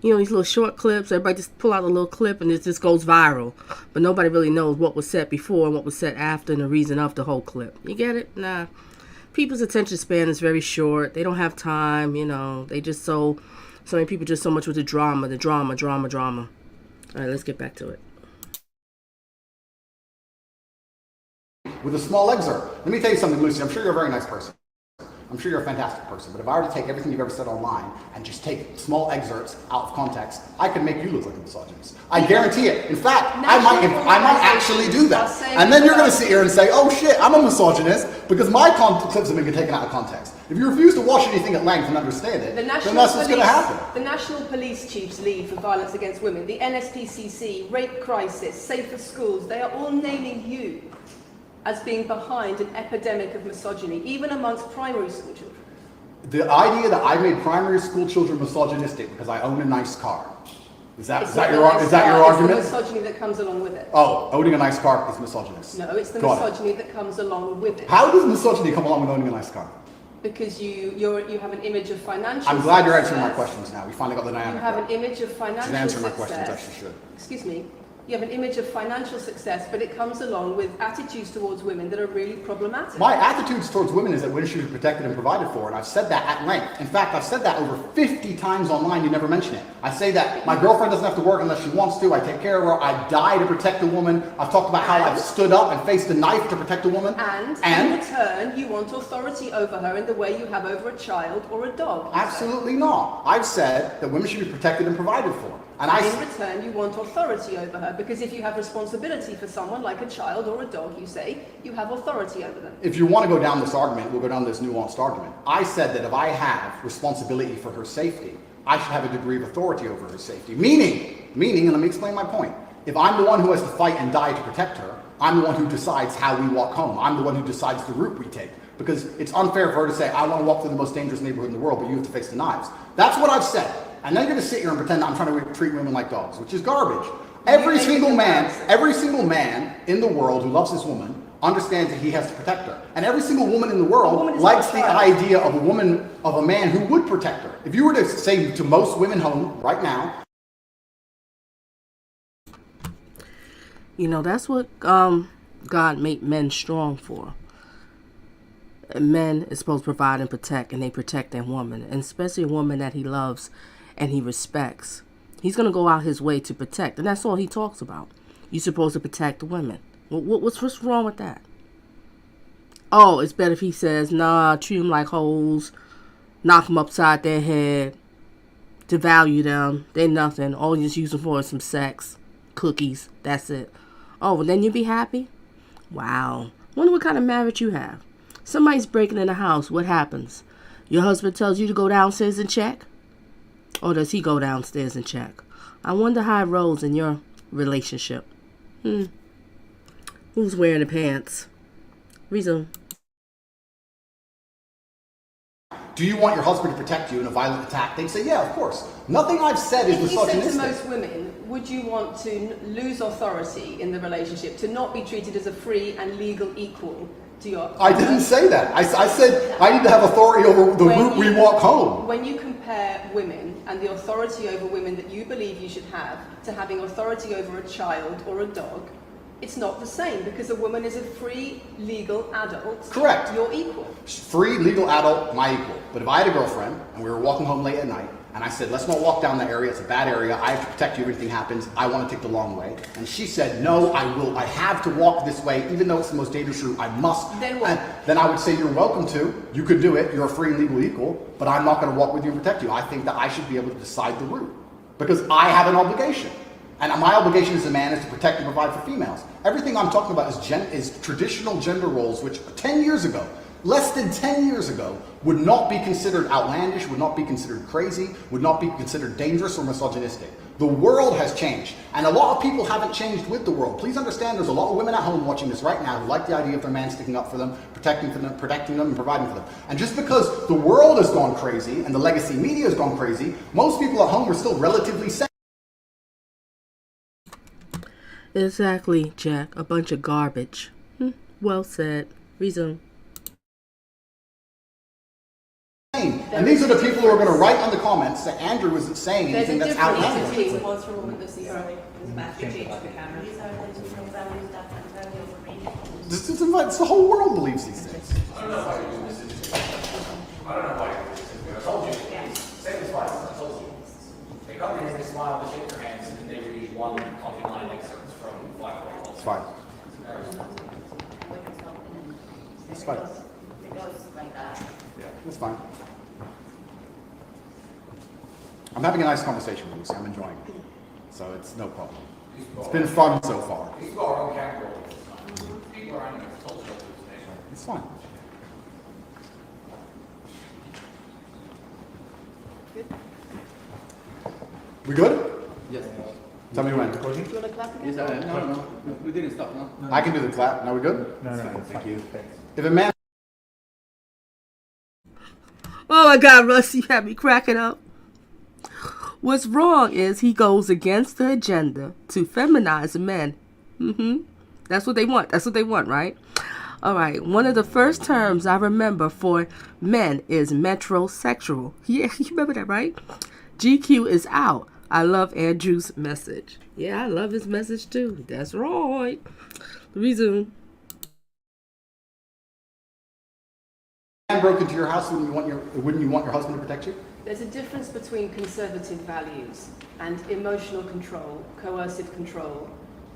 You know, these little short clips, everybody just pull out a little clip and it just goes viral. But nobody really knows what was said before and what was said after and the reason of the whole clip. You get it? Nah. People's attention span is very short. They don't have time, you know. They just so many people just so much with the drama. All right, let's get back to it. With a small excerpt. Let me tell you something, Lucy. I'm sure you're a very nice person. I'm sure you're a fantastic person, but if I were to take everything you've ever said online and just take small excerpts out of context, I could make you look like a misogynist. I guarantee it. In fact, I might actually do that. And then you're going to sit here and say, oh shit, I'm a misogynist because my clips have been taken out of context. If you refuse to watch anything at length and understand it, then that's what's going to happen. The National Police Chiefs League for Violence Against Women, the NSPCC, Rape Crisis, Safer Schools, they are all naming you as being behind an epidemic of misogyny, even amongst primary school children. The idea that I made primary school children misogynistic because I own a nice car. Is that your argument? It's the misogyny that comes along with it. Oh, owning a nice car is misogynist. No, it's the misogyny that comes along with it. How does misogyny come along with owning a nice car? Because you have an image of financial I'm glad you're answering my questions now. We finally got the dynamic. You have an image of financial success. Answer my questions, actually should. Excuse me. You have an image of financial success, but it comes along with attitudes towards women that are really problematic. My attitudes towards women is that women should be protected and provided for, and I've said that at length. In fact, I've said that over 50 times online, you never mention it. I say that my girlfriend doesn't have to work unless she wants to, I take care of her, I die to protect a woman. I've talked about how I've stood up and faced a knife to protect a woman. And in return, you want authority over her in the way you have over a child or a dog. Absolutely not. I've said that women should be protected and provided for. And in return, you want authority over her, because if you have responsibility for someone like a child or a dog, you say, you have authority over them. If you want to go down this argument, we'll go down this nuanced argument. I said that if I have responsibility for her safety, I should have a degree of authority over her safety. Meaning, and let me explain my point. If I'm the one who has to fight and die to protect her, I'm the one who decides how we walk home. I'm the one who decides the route we take. Because it's unfair for her to say, I want to walk through the most dangerous neighborhood in the world, but you have to face the knives. That's what I've said. And then you're going to sit here and pretend I'm trying to treat women like dogs, which is garbage. Every single man in the world who loves this woman understands that he has to protect her. And every single woman in the world likes the idea of a man who would protect her. If you were to say to most women home right now, you know, that's what God made men strong for. And men is supposed to provide and protect, and they protect that woman, and especially a woman that he loves and he respects. He's going to go out his way to protect, and that's all he talks about. You're supposed to protect the women. What's wrong with that? Oh, it's better if he says, nah, treat them like hoes, knock them upside their head, devalue them, they're nothing, all you just use them for is some sex, cookies, that's it. Oh, well then you'd be happy? Wow. Wonder what kind of marriage you have. Somebody's breaking in the house, what happens? Your husband tells you to go downstairs and check? Or does he go downstairs and check? I wonder how it rolls in your relationship. Who's wearing the pants? Reason. Do you want your husband to protect you in a violent attack? They'd say, yeah, of course. Nothing I've said is If you said to misogynistic. most women, would you want to lose authority in the relationship, to not be treated as a free and legal equal to your I didn't say that. I said I need to have authority over the route we walk home. When you compare women and the authority over women that you believe you should have to having authority over a child or a dog, it's not the same, because a woman is a free, legal adult. Correct. You're equal. Free, legal adult, my equal. But if I had a girlfriend and we were walking home late at night, and I said, let's not walk down that area, it's a bad area, I have to protect you if anything happens, I want to take the long way. And she said, no, I have to walk this way, even though it's the most dangerous route, I must. Then what? And then I would say, you're welcome to, you could do it, you're a free and legal equal, but I'm not going to walk with you and protect you. I think that I should be able to decide the route, because I have an obligation. And my obligation as a man is to protect and provide for females. Everything I'm talking about is traditional gender roles, which 10 years ago, less than 10 years ago, would not be considered outlandish, would not be considered crazy, would not be considered dangerous or misogynistic. The world has changed, and a lot of people haven't changed with the world. Please understand, there's a lot of women at home watching this right now who like the idea of their man sticking up for them, protecting them, and providing for them. And just because the world has gone crazy and the legacy media has gone crazy, most people at home are still relatively safe. Exactly, Jack. A bunch of garbage. Well said. Resume. And these are the people who are going to write on the comments that Andrew isn't saying anything that's outlandish. These are traditional values that Antonio Romania. It's the whole world believes these things. I don't know why you do this. I don't know why you do this. I told you. Say this twice. I told you. They come in, they smile, they shake their hands, and then they read one coffee line excerpt from Black Hole. It's fine. It's fine. It goes like that. Yeah, it's fine. I'm having a nice conversation with you, so I'm enjoying it. So it's no problem. It's been fun so far. These are our own category. People are on told you this. It's fine. We good? Yes. Tell me when. Do you want to clap again? Yes, no, we didn't stop, no? I can do the clap. Now we good? No, Thank you. If a man Oh my God, Russ, you had me cracking up. What's wrong is he goes against the agenda to feminize men. That's what they want. That's what they want, right? All right. One of the first terms I remember for men is metrosexual. Yeah, you remember that, right? GQ is out. I love Andrew's message. Yeah, I love his message too. That's right. Resume. broke into your house, wouldn't you want your husband to protect you? There's a difference between conservative values and emotional control, coercive control.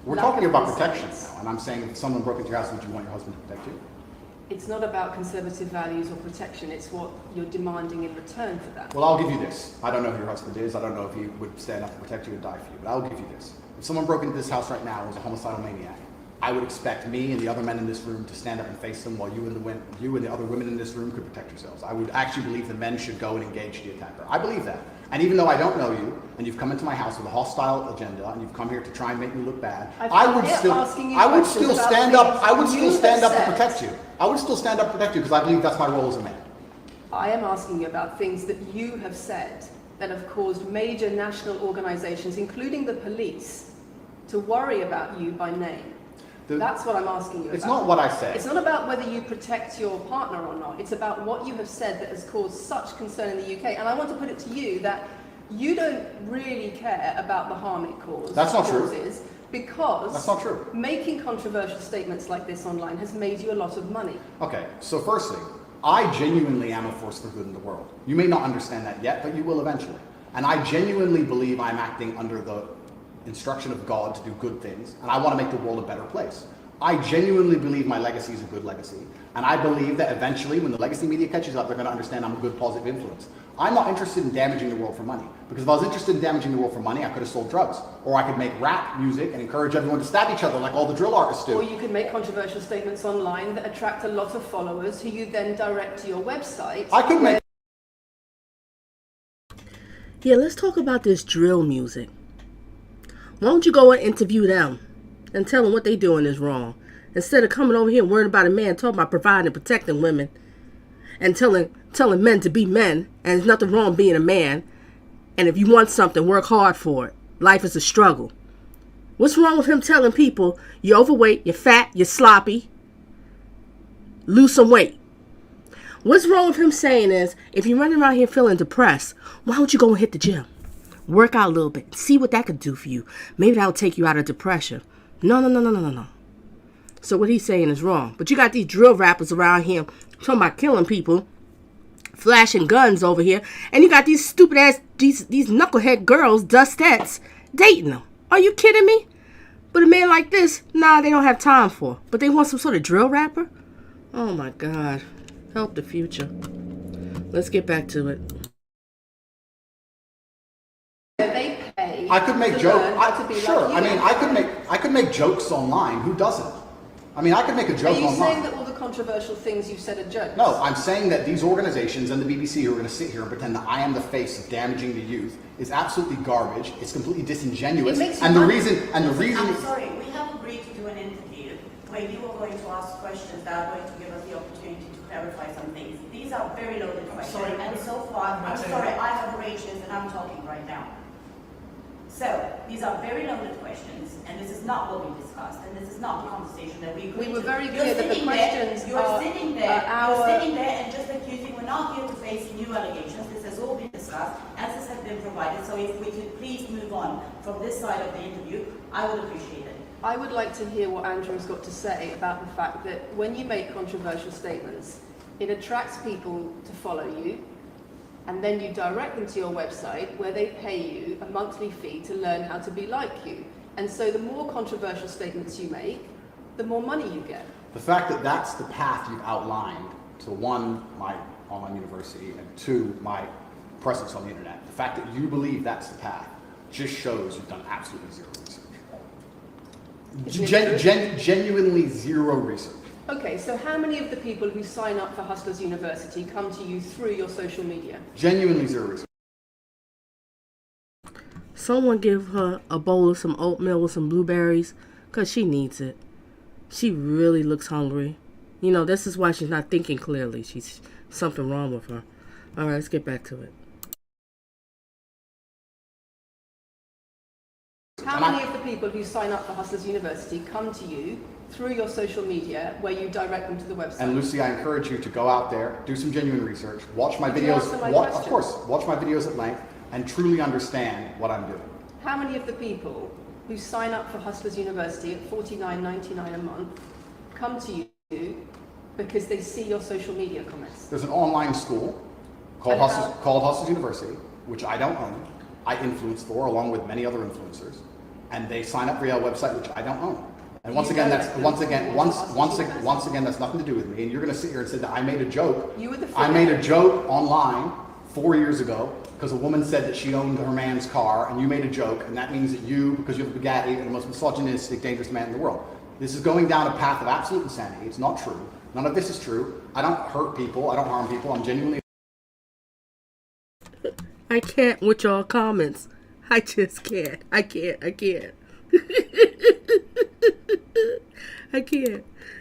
We're talking about protection now, and I'm saying if someone broke into your house, would you want your husband to protect you? It's not about conservative values or protection, it's what you're demanding in return for that. Well, I'll give you this. I don't know who your husband is. I don't know if he would stand up to protect you and die for you, but I'll give you this. If someone broke into this house right now and was a homicidal maniac, I would expect me and the other men in this room to stand up and face them while you and the other women in this room could protect yourselves. I would actually believe the men should go and engage the attacker. I believe that. And even though I don't know you, and you've come into my house with a hostile agenda, and you've come here to try and make me look bad, I would still stand up to protect you. I would still stand up to protect you because I believe that's my role as a man. I am asking you about things that you have said that have caused major national organizations, including the police, to worry about you by name. That's what I'm asking you about. It's not what I said. It's not about whether you protect your partner or not. It's about what you have said that has caused such concern in the UK. And I want to put it to you that you don't really care about the harm it causes. That's not true. Because that's not true. Making controversial statements like this online has made you a lot of money. Okay, so firstly, I genuinely am a force for good in the world. You may not understand that yet, but you will eventually. And I genuinely believe I'm acting under the instruction of God to do good things, and I want to make the world a better place. I genuinely believe my legacy is a good legacy, and I believe that eventually, when the legacy media catches up, they're going to understand I'm a good positive influence. I'm not interested in damaging the world for money, because if I was interested in damaging the world for money, I could have sold drugs, or I could make rap music and encourage everyone to stab each other like all the drill artists do. Or you could make controversial statements online that attract a lot of followers who you then direct to your website. I could make... Yeah, let's talk about this drill music. Why don't you go and interview them and tell them what they doing is wrong, instead of coming over here and worrying about a man talking about providing and protecting women. and telling men to be men, and there's nothing wrong being a man. And if you want something, work hard for it. Life is a struggle. What's wrong with him telling people you're overweight, you're fat, you're sloppy, lose some weight? What's wrong with him saying is, if you're running around here feeling depressed, why don't you go and hit the gym? Work out a little bit. See what that could do for you. Maybe that'll take you out of depression. No. So what he's saying is wrong. But you got these drill rappers around here talking about killing people, flashing guns over here, and you got these stupid ass, these knucklehead girls, dustettes, dating them. Are you kidding me? But a man like this, nah, they don't have time for. But they want some sort of drill rapper? Oh my God. Help the future. Let's get back to it. They pay. I could make to jokes. learn how to be Sure. like you. I could make jokes online. Who doesn't? I mean, I could make a joke Are you online. saying that all the controversial things you've said are jokes? No, I'm saying that these organizations and the BBC who are going to sit here and pretend that I am the face of damaging the youth is absolutely garbage. It's completely disingenuous. It makes you And the wonder. reason, I'm sorry, we have agreed to do an interview where you are going to ask questions that are going to give us the opportunity to clarify some things. These are very loaded questions. sorry. And so far, I'm sorry, I have arranged this and I'm talking right now. So, these are very loaded questions, and this is not what we discussed, and this is not the conversation that we agreed to. We were very You're clear that the sitting there- questions You're are- sitting there, are you're our- sitting there and just accusing, we're not here to face new allegations, this has all been discussed, answers have been provided, so if we could please move on from this side of the interview, I would appreciate it. I would like to hear what Andrew's got to say about the fact that when you make controversial statements, it attracts people to follow you, and then you direct them to your website where they pay you a monthly fee to learn how to be like you. And so the more controversial statements you make, the more money you get. the fact that that's the path you've outlined to one, my online university, and two, my presence on the internet. The fact that you believe that's the path just shows you've done absolutely zero research. Genuinely zero research. Okay, so how many of the people who sign up for Hustlers University come to you through your social media? Genuinely zero research. Someone give her a bowl of some oatmeal with some blueberries, because she needs it. She really looks hungry. You know, this is why she's not thinking clearly. She's something wrong with her. All right, let's get back to it. How many of the people who sign up for Hustlers University come to you through your social media where you direct them to the website? And Lucy, I encourage you to go out there, do some genuine research, watch my Did you videos, answer my of question? course, watch my videos at length, and truly understand what I'm doing. How many of the people who sign up for Hustlers University at $49.99 a month come to you because they see your social media comments? There's an online school called And Hustlers University, which I don't own. I influence for, along with many other influencers, and they sign up for our website, which I don't own. And once You again, direct that's them once to again, your once Hustlers once University. once again, that's nothing to do with me. And you're going to sit here and say that I made a joke. You were the I made a first. joke online 4 years ago because a woman said that she owned her man's car, and you made a joke, and that means that you, because you're the Bugatti, are the most misogynistic, dangerous man in the world. This is going down a path of absolute insanity. It's not true. None of this is true. I don't hurt people. I don't harm people. I'm genuinely. I can't with y'all comments. I just can't. I can't. I can't.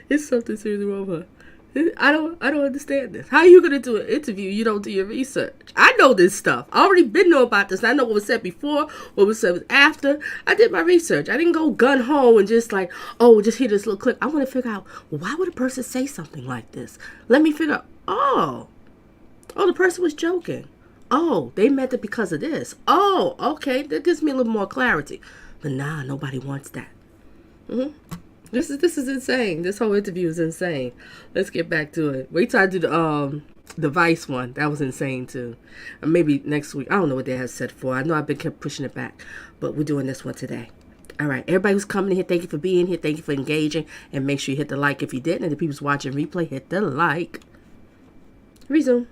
It's something seriously wrong with her. I don't understand this. How are you gonna do an interview? You don't do your research. I know this stuff. I already been know about this. I know what was said before, what was said after. I did my research. I didn't go gun ho and just like, oh, just hear this little clip. I want to figure out, well, why would a person say something like this? Let me figure out. Oh, the person was joking. Oh, they meant it because of this. Oh, okay. That gives me a little more clarity. But nah, nobody wants that. This is insane. This whole interview is insane. Let's get back to it. Wait till I do the Vice one. That was insane too. And maybe next week. I don't know what they have set for. I know I've been kept pushing it back, but we're doing this one today. All right, everybody who's coming in here, thank you for being here. Thank you for engaging, and make sure you hit the like if you didn't. And the people's watching replay, hit the like. Resume.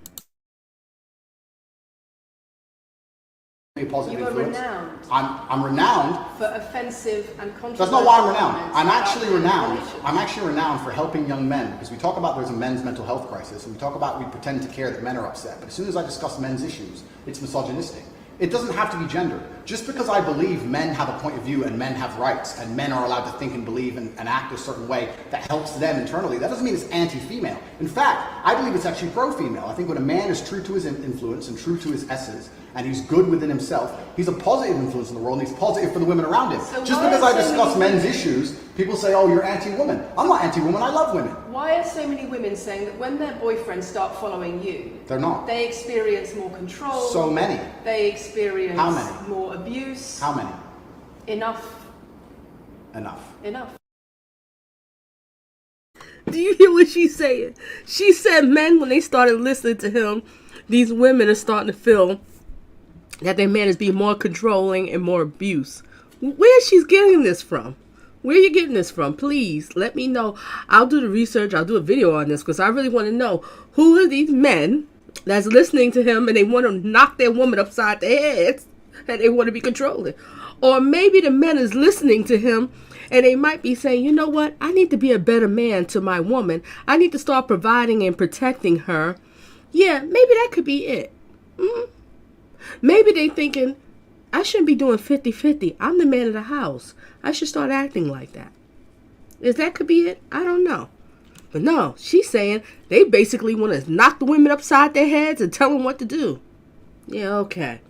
A positive You are influence. renowned I'm renowned. for offensive and controversial That's not why I'm renowned. comments I'm about actually the renowned. information. I'm actually renowned for helping young men, because we talk about there's a men's mental health crisis, and we pretend to care that men are upset. But as soon as I discuss men's issues, it's misogynistic. It doesn't have to be gender. Just because I believe men have a point of view and men have rights and men are allowed to think and believe and act a certain way that helps them internally, that doesn't mean it's anti-female. In fact, I believe it's actually pro-female. I think when a man is true to his influence and true to his essence, and he's good within himself, he's a positive influence in the world, and he's positive for the women around him. So just why because are I so discuss many men's women- issues, people say, oh, you're anti-woman. I'm not anti-woman, I love women. Why are so many women saying that when their boyfriends start following you, They're not. they experience more control? So many. They experience How many? more abuse? How many? Enough. Enough. Enough. Do you hear what she's saying? She said men, when they started listening to him, these women are starting to feel that their man is being more controlling and more abuse. Where she's getting this from? Where are you getting this from? Please let me know. I'll do the research. I'll do a video on this because I really want to know who are these men that's listening to him and they want to knock their woman upside their heads and they want to be controlling. Or maybe the men is listening to him and they might be saying, you know what? I need to be a better man to my woman. I need to start providing and protecting her. Yeah, maybe that could be it. Maybe they thinking, I shouldn't be doing 50-50. I'm the man of the house. I should start acting like that. That could be it? I don't know. But no, she's saying they basically want to knock the women upside their heads and tell them what to do. Yeah, okay.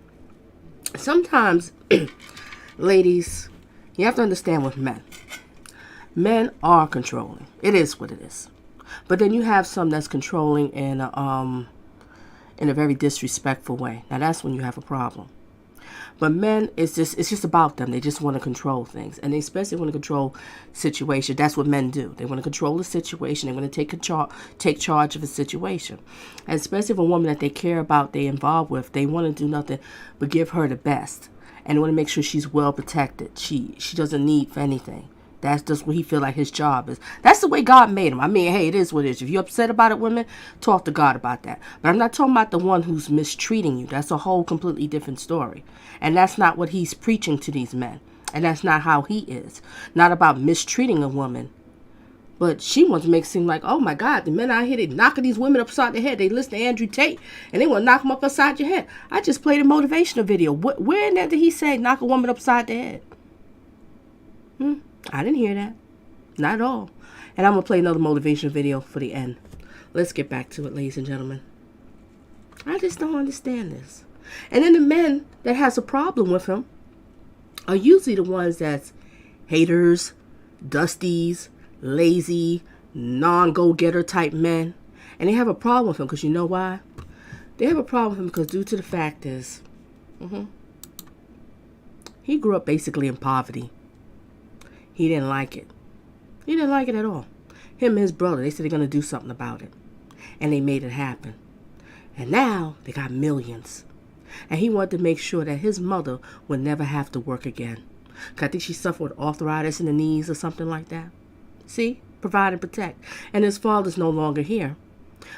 Sometimes, ladies, you have to understand with men. Men are controlling. It is what it is. But then you have some that's controlling in a very disrespectful way. Now that's when you have a problem. But men, it's just about them. They just want to control things. And they especially want to control situations. That's what men do. They want to control the situation. They want to take charge of a situation. And especially if a woman that they care about, they're involved with, they want to do nothing but give her the best. And they want to make sure she's well protected. She doesn't need for anything. That's just what he feel like his job is. That's the way God made him. I mean, hey, it is what it is. If you're upset about it, women, talk to God about that. But I'm not talking about the one who's mistreating you. That's a whole completely different story. And that's not what he's preaching to these men. And that's not how he is. Not about mistreating a woman. But she wants to make it seem like, oh my God, the men out here, they knocking these women upside their head. They listen to Andrew Tate and they want to knock them up upside your head. I just played a motivational video. Where in that did he say knock a woman upside the head? I didn't hear that. Not at all. And I'm going to play another motivational video for the end. Let's get back to it, ladies and gentlemen. I just don't understand this. And then the men that has a problem with him are usually the ones that's haters, dusties, lazy, non-go-getter type men. And they have a problem with him because you know why? They have a problem with him because due to the fact is, he grew up basically in poverty. He didn't like it. He didn't like it at all. Him and his brother, they said they're going to do something about it. And they made it happen. And now they got millions. And he wanted to make sure that his mother would never have to work again. 'Cause I think she suffered with arthritis in the knees or something like that. See? Provide and protect. And his father's no longer here.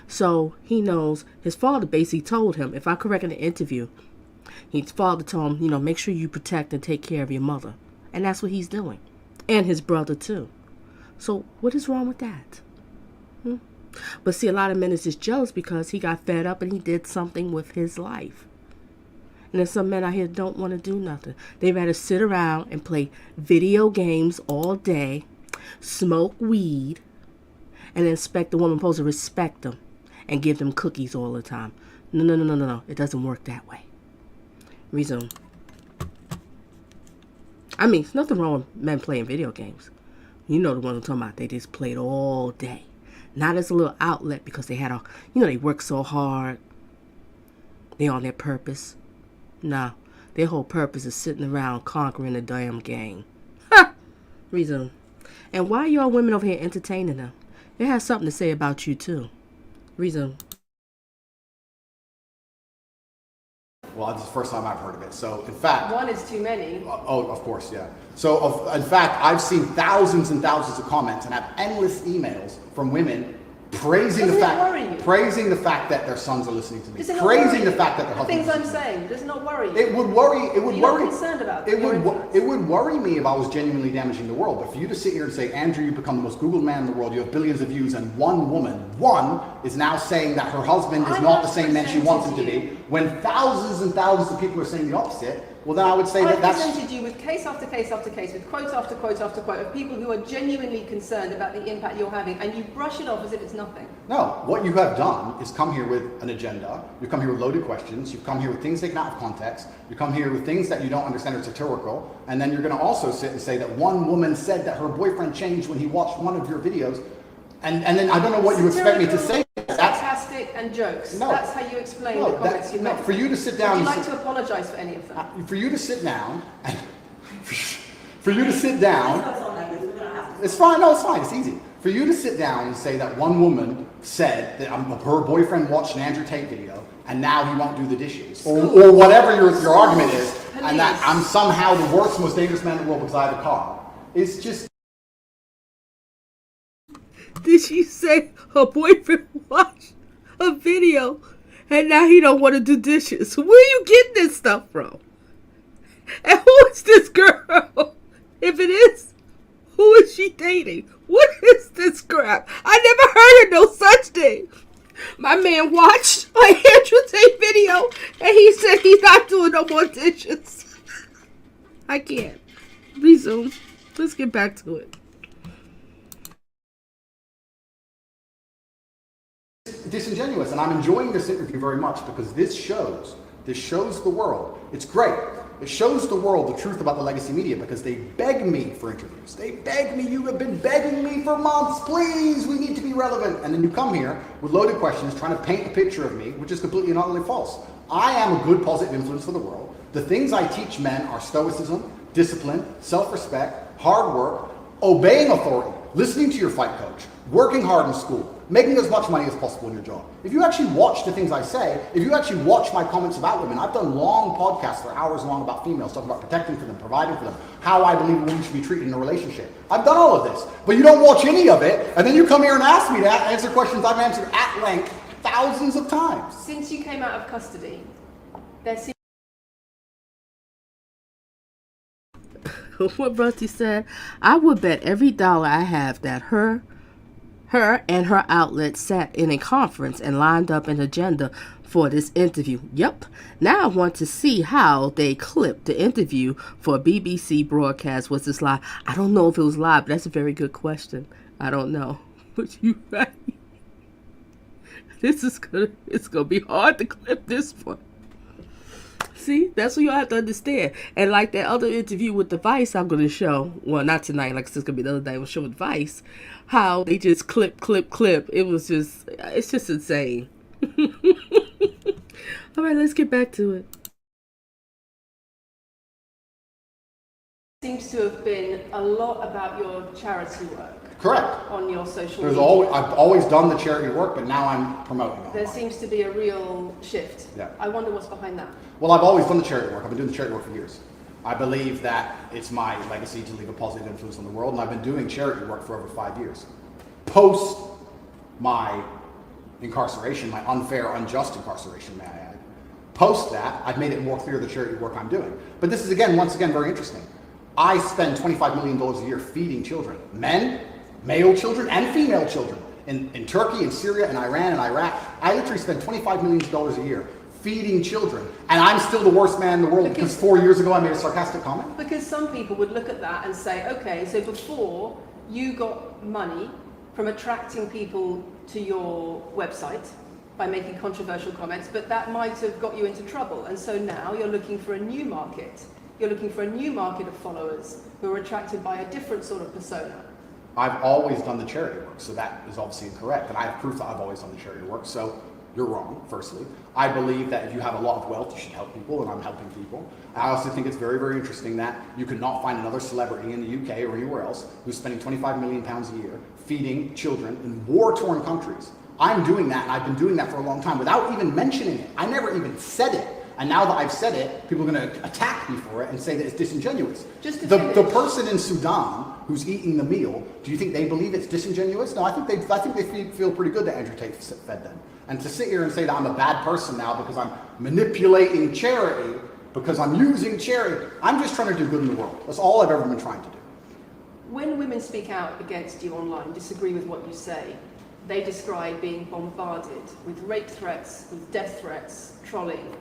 So he knows his father basically told him, if I correct in the interview, his father told him, make sure you protect and take care of your mother. And that's what he's doing. And his brother too. So what is wrong with that? But see, a lot of men is just jealous because he got fed up and he did something with his life. And there's some men out here that don't want to do nothing. They rather sit around and play video games all day, smoke weed, and expect the woman supposed to respect them and give them cookies all the time. No. It doesn't work that way. Resume. I mean, there's nothing wrong with men playing video games. You know the ones I'm talking about. They just played all day. Not as a little outlet because they had they work so hard. They on their purpose. Nah, their whole purpose is sitting around conquering the damn game. Ha! Resume. And why are y'all women over here entertaining them? They have something to say about you too. Resume. Well, this is the first time I've heard of it. So, in fact... One is too many. Oh, of course, yeah. So, in fact, I've seen thousands and thousands of comments and have endless emails from women praising Doesn't the it worry you? fact, praising the fact that their sons are listening to me, Does it not praising worry the you? fact that their The things husbands. I'm saying, does it not worry you? It would worry. It would You're not worry. concerned about it your would. influence? It would worry me if I was genuinely damaging the world. But for you to sit here and say, Andrew, you've become the most Googled man in the world. You have billions of views, and one woman, is now saying that her husband is I not the have same man she wants him to presented be, when thousands and thousands of people are saying the opposite. Well, then I would say I've that that's. presented you with case after case after case, with quote after quote after quote of people who are genuinely concerned about the impact you're having, and you brush it off as if it's nothing. No, what you have done is come here with an agenda. You come here with loaded questions. You've come here with things taken out of context. You come here with things that you don't understand are satirical. And then you're going to also sit and say that one woman said that her boyfriend changed when he watched one of your videos. And then I don't know what you expect me to say. Sarcastic and jokes. No. That's how you explain No, the comments you no, make. for you to sit down Would you and like to apologise for any of them? for you to sit down and for you to sit down. That's all like this. We're gonna have to. It's fine. No, it's fine. It's easy. For you to sit down and say that one woman said that her boyfriend watched an Andrew Tate video and now he won't do the dishes, or whatever your argument is, and that I'm somehow the worst, most dangerous man in the world because I have a car. It's just. Did she say her boyfriend watched a video and now he don't want to do dishes? Where you getting this stuff from? And who is this girl? If it is, who is she dating? What is this crap? I never heard of no such thing. My man watched an Andrew Tate video and he said he's not doing no more dishes. I can't. Resume. Let's get back to it. Disingenuous, and I'm enjoying this interview very much because this shows the world. It's great. It shows the world the truth about the legacy media because they beg me for interviews. They beg me. You have been begging me for months. Please, we need to be relevant. And then you come here with loaded questions trying to paint a picture of me, which is completely and utterly false. I am a good positive influence for the world. The things I teach men are stoicism, discipline, self-respect, hard work, obeying authority, listening to your fight coach, working hard in school, making as much money as possible in your job. If you actually watch the things I say, if you actually watch my comments about women, I've done long podcasts for hours long about females, talking about protecting for them, providing for them, how I believe a woman should be treated in a relationship. I've done all of this, but you don't watch any of it, and then you come here and ask me to answer questions I've answered at length thousands of times. Since you came out of custody, there seems What Rusty said, I would bet every dollar I have that her and her outlet sat in a conference and lined up an agenda for this interview. Yep. Now I want to see how they clipped the interview for a BBC broadcast. Was this live? I don't know if it was live, but that's a very good question. I don't know. But you right. It's gonna be hard to clip this one. See, that's what you have to understand. And like that other interview with the Vice, I'm going to show, well, not tonight, like it's going to be the other day, we'll show with Vice, how they just clip. It's just insane. All right, let's get back to it. seems to have been a lot about your charity work. Correct. On your social There's media. I've always done the charity work, but now I'm promoting it. There seems to be a real shift. Yeah. I wonder what's behind that. Well, I've always done the charity work. I've been doing the charity work for years. I believe that it's my legacy to leave a positive influence on the world, and I've been doing charity work for over 5 years. Post my incarceration, my unfair, unjust incarceration, may I add. Post that, I've made it more clear the charity work I'm doing. But this is, once again, very interesting. I spend $25 million a year feeding children, men, male children, and female children. In Turkey, in Syria, in Iran, and Iraq, I literally spend $25 million a year feeding children. And I'm still the worst man in the world because 4 years ago I made a sarcastic comment? Because some people would look at that and say, okay, so before you got money from attracting people to your website by making controversial comments, but that might have got you into trouble. And so now you're looking for a new market. You're looking for a new market of followers who are attracted by a different sort of persona. I've always done the charity work, so that is obviously incorrect. And I have proof that I've always done the charity work, so you're wrong, firstly. I believe that if you have a lot of wealth, you should help people, and I'm helping people. I also think it's very, very interesting that you could not find another celebrity in the UK or anywhere else who's spending £25 million a year feeding children in war-torn countries. I'm doing that, and I've been doing that for a long time without even mentioning it. I never even said it. And now that I've said it, people are going to attack me for it and say that it's disingenuous. Just to The finish. person in Sudan who's eating the meal, do you think they believe it's disingenuous? No, I think they feel pretty good that Andrew Tate fed them. And to sit here and say that I'm a bad person now because I'm manipulating charity, because I'm using charity, I'm just trying to do good in the world. That's all I've ever been trying to do. When women speak out against you online, disagree with what you say, they describe being bombarded with rape threats, with death threats, trolling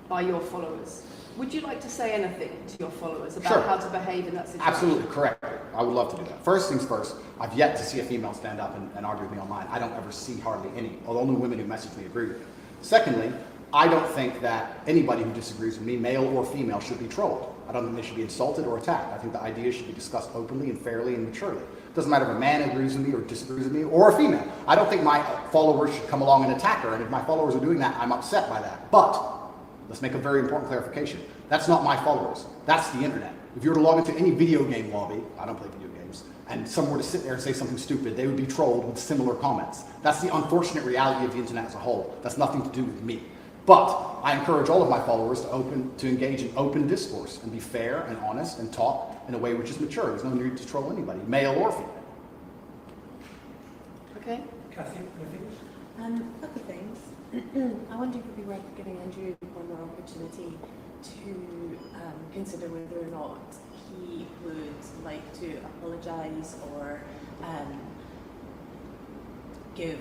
by your followers. Would you like to say anything to your followers about Sure. how to behave in that situation? Absolutely correct. I would love to do that. First things first, I've yet to see a female stand up and argue with me online. I don't ever see hardly any, although the women who message me agree with me. Secondly, I don't think that anybody who disagrees with me, male or female, should be trolled. I don't think they should be insulted or attacked. I think the ideas should be discussed openly and fairly and maturely. It doesn't matter if a man agrees with me or disagrees with me, or a female. I don't think my followers should come along and attack her, and if my followers are doing that, I'm upset by that. But let's make a very important clarification. That's not my followers. That's the internet. If you were to log into any video game lobby, I don't play video games, and someone were to sit there and say something stupid, they would be trolled with similar comments. That's the unfortunate reality of the internet as a whole. That's nothing to do with me. But I encourage all of my followers to engage in open discourse and be fair and honest and talk in a way which is mature. There's no need to troll anybody, male or female. Okay. Kathy, anything? A couple of things. I wonder if it would be worth giving Andrew one more opportunity to consider whether or not he would like to apologise or give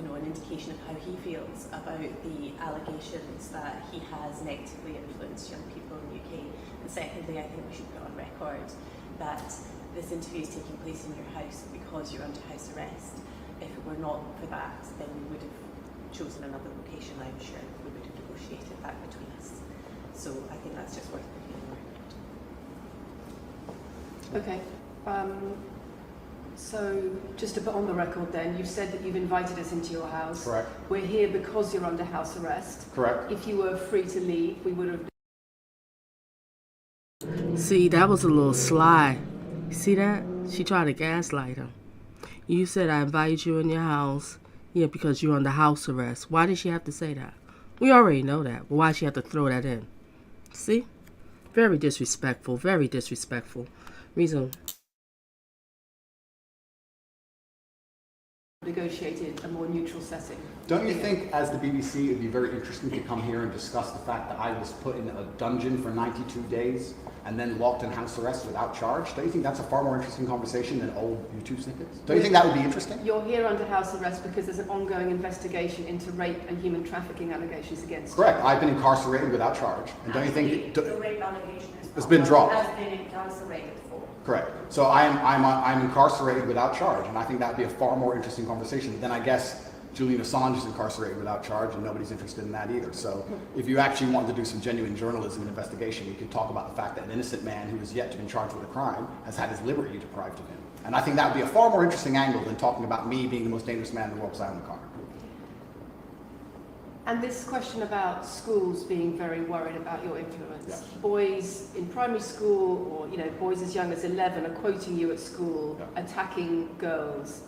an indication of how he feels about the allegations that he has negatively influenced young people in the UK. And secondly, I think we should put on record that this interview is taking place in your house because you're under house arrest. If it were not for that, then we would have chosen another location, I'm sure. We would have negotiated that between us. So I think that's just worth putting on record. Okay. So just to put on the record then, you've said that you've invited us into your house. Correct. We're here because you're under house arrest. Correct. If you were free to leave, we would have... See, that was a little sly. See that? She tried to gaslight him. You said I invited you in your house, yeah, because you're under house arrest. Why did she have to say that? We already know that, but why she have to throw that in? See? Very disrespectful, very disrespectful. Reason... negotiated a more neutral setting. Don't you think, as the BBC, it'd be very interesting to come here and discuss the fact that I was put in a dungeon for 92 days and then locked in house arrest without charge? Don't you think that's a far more interesting conversation than old YouTube snippets? Don't you think that would be interesting? You're here under house arrest because there's an ongoing investigation into rape and human trafficking allegations against you. Correct. I've been incarcerated without charge. And don't you think The rape allegation it's been dropped? has been incarcerated for. Correct. So I'm incarcerated without charge, and I think that'd be a far more interesting conversation than I guess Julian Assange is incarcerated without charge, and nobody's interested in that either. So if you actually wanted to do some genuine journalism and investigation, you could talk about the fact that an innocent man who is yet to be charged with a crime has had his liberty deprived of him. And I think that would be a far more interesting angle than talking about me being the most dangerous man in the world because I own a car. And this question about schools being very worried about your influence. Yeah. Boys in primary school or boys as young as 11 are quoting you at school, Yeah. attacking girls,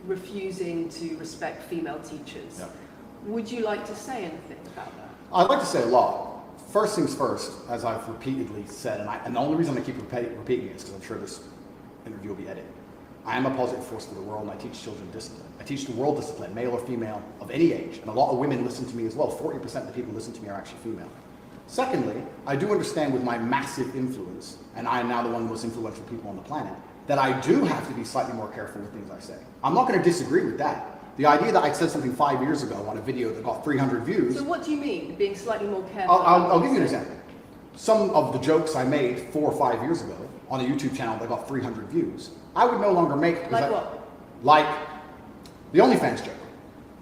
refusing to respect female teachers. Yeah. Would you like to say anything about that? I'd like to say a lot. First things first, as I've repeatedly said, and the only reason I keep repeating it is because I'm sure this interview will be edited. I am a positive force for the world, and I teach children discipline. I teach the world discipline, male or female, of any age. And a lot of women listen to me as well. 40% of the people who listen to me are actually female. Secondly, I do understand with my massive influence, and I am now the one of the most influential people on the planet, that I do have to be slightly more careful with things I say. I'm not going to disagree with that. The idea that I said something 5 years ago on a video that got 300 views... So what do you mean, being slightly more careful? I'll give you an example. Some of the jokes I made 4 or 5 years ago on a YouTube channel that got 300 views, I would no longer make... Like what? Like the OnlyFans joke,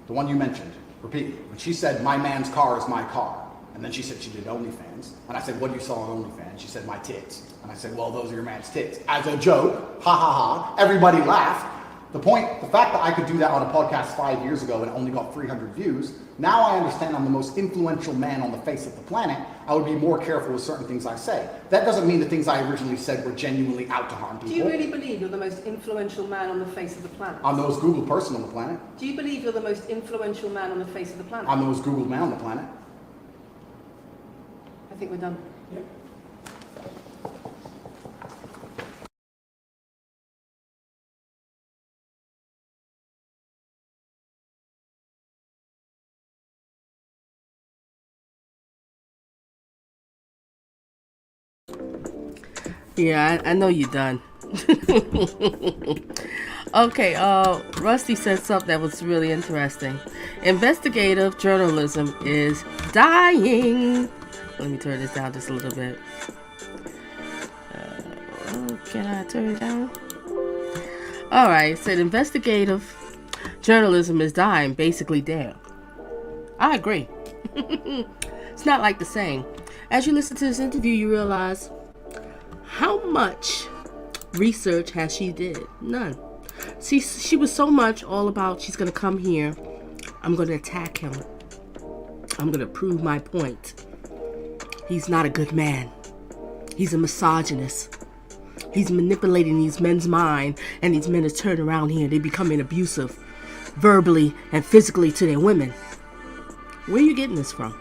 the one you mentioned repeatedly. When she said, my man's car is my car, and then she said she did OnlyFans, and I said, what do you saw on OnlyFans? She said, my tits. And I said, well, those are your man's tits. As a joke, ha ha ha, everybody laughed. The fact that I could do that on a podcast 5 years ago and it only got 300 views, now I understand I'm the most influential man on the face of the planet. I would be more careful with certain things I say. That doesn't mean the things I originally said were genuinely out to harm people. Do you really believe you're the most influential man on the face of the planet? I'm the most Googled person on the planet. Do you believe you're the most influential man on the face of the planet? I'm the most Googled man on the planet. think we're done. Yeah, I know you're done. Okay, Rusty said something that was really interesting. Investigative journalism is dying. Let me turn this down just a little bit. Can I turn it down? Alright, said investigative journalism is dying, basically dead. I agree. It's not like the saying. As you listen to this interview, you realize how much research has she did? None. See, she was so much all about she's gonna come here, I'm gonna attack him, I'm gonna prove my point. He's not a good man. He's a misogynist. He's manipulating these men's mind, and these men are turned around here. They becoming abusive, verbally and physically to their women. Where are you getting this from?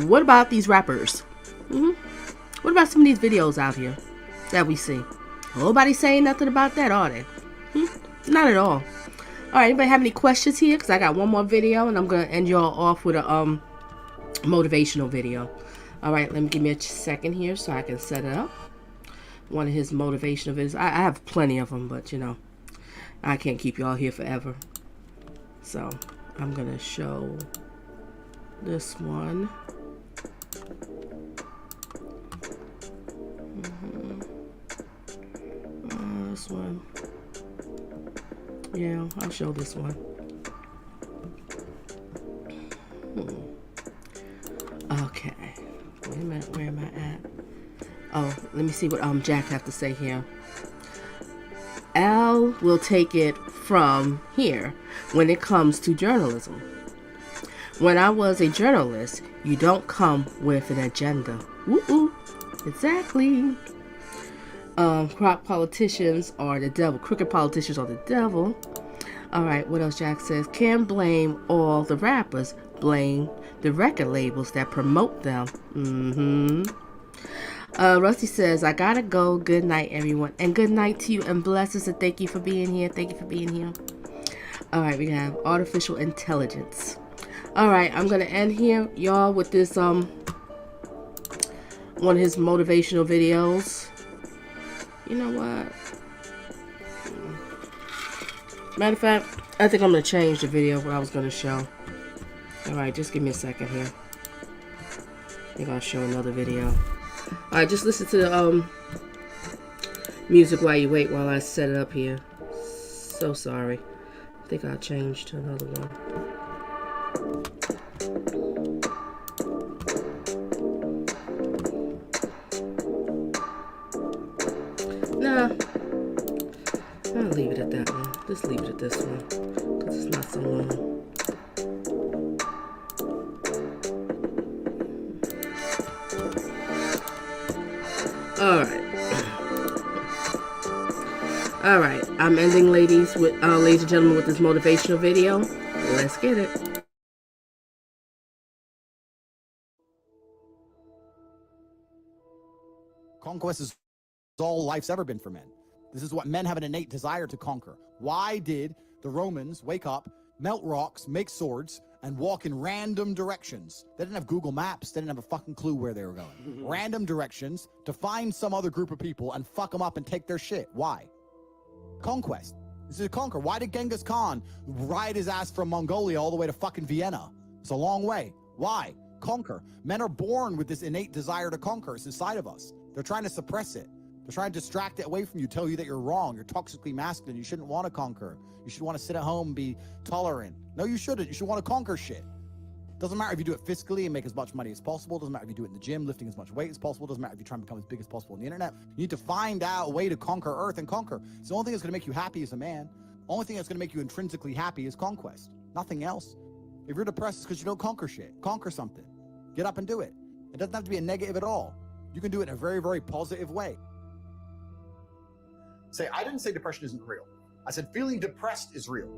What about these rappers? What about some of these videos out here that we see? Nobody's saying nothing about that, are they? Not at all. Alright, anybody have any questions here? Because I got one more video, and I'm going to end y'all off with a motivational video. Alright, give me a second here so I can set it up. One of his motivational videos. I have plenty of them, but you know, I can't keep y'all here forever. So, I'm going to show this one. This one. Yeah, I'll show this one. Okay. Wait a minute, where am I at? Oh, let me see what Jack have to say here. Al will take it from here when it comes to journalism. When I was a journalist, you don't come with an agenda. Woo-oo. Exactly. Crooked politicians are the devil. Crooked politicians are the devil. Alright, what else Jack says? Can't blame all the rappers. Blame the record labels that promote them. Rusty says, I gotta go. Good night, everyone. And good night to you, and blessings, and thank you for being here. Thank you for being here. Alright, we have artificial intelligence. Alright, I'm gonna end here, y'all, with this one of his motivational videos. You know what? Matter of fact, I think I'm gonna change the video of what I was gonna show. Alright, just give me a second here. I think I'll show another video. Alright, just listen to the music while you wait while I set it up here. So sorry. I think I'll change to another one. Nah, I'll leave it at that one. Just leave it at this one, because it's not so long. Alright, I'm ending, ladies and gentlemen, with this motivational video. Let's get it. Conquest is all life's ever been for men. This is what men have an innate desire to conquer. Why did the Romans wake up, melt rocks, make swords, and walk in random directions? They didn't have Google Maps. They didn't have a fucking clue where they were going. Random directions to find some other group of people and fuck them up and take their shit. Why? Conquest. This is a conquer. Why did Genghis Khan ride his ass from Mongolia all the way to fucking Vienna? It's a long way. Why? Conquer. Men are born with this innate desire to conquer. It's inside of us. They're trying to suppress it. They're trying to distract it away from you, tell you that you're wrong, you're toxically masculine, you shouldn't want to conquer. You should want to sit at home and be tolerant. No, you shouldn't. You should want to conquer shit. Doesn't matter if you do it fiscally and make as much money as possible. Doesn't matter if you do it in the gym, lifting as much weight as possible. Doesn't matter if you try and become as big as possible on the internet. You need to find out a way to conquer Earth and conquer. It's the only thing that's going to make you happy as a man. Only thing that's going to make you intrinsically happy is conquest. Nothing else. If you're depressed, it's because you don't conquer shit. Conquer something. Get up and do it. It doesn't have to be a negative at all. You can do it in a very, very positive way. I didn't say depression isn't real. I said feeling depressed is real.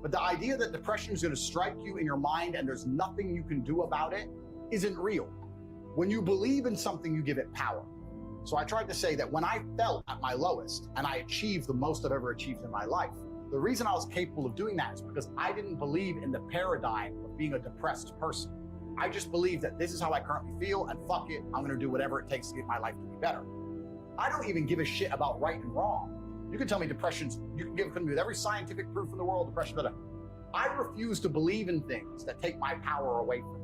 But the idea that depression is going to strike you in your mind and there's nothing you can do about it, isn't real. When you believe in something, you give it power. So I tried to say that when I felt at my lowest and I achieved the most I've ever achieved in my life, the reason I was capable of doing that is because I didn't believe in the paradigm of being a depressed person. I just believed that this is how I currently feel, and fuck it, I'm gonna do whatever it takes to get my life to be better. I don't even give a shit about right and wrong. You can tell me depression's, you can give me with every scientific proof in the world, depression, blah, blah. I refuse to believe in things that take my power away from me.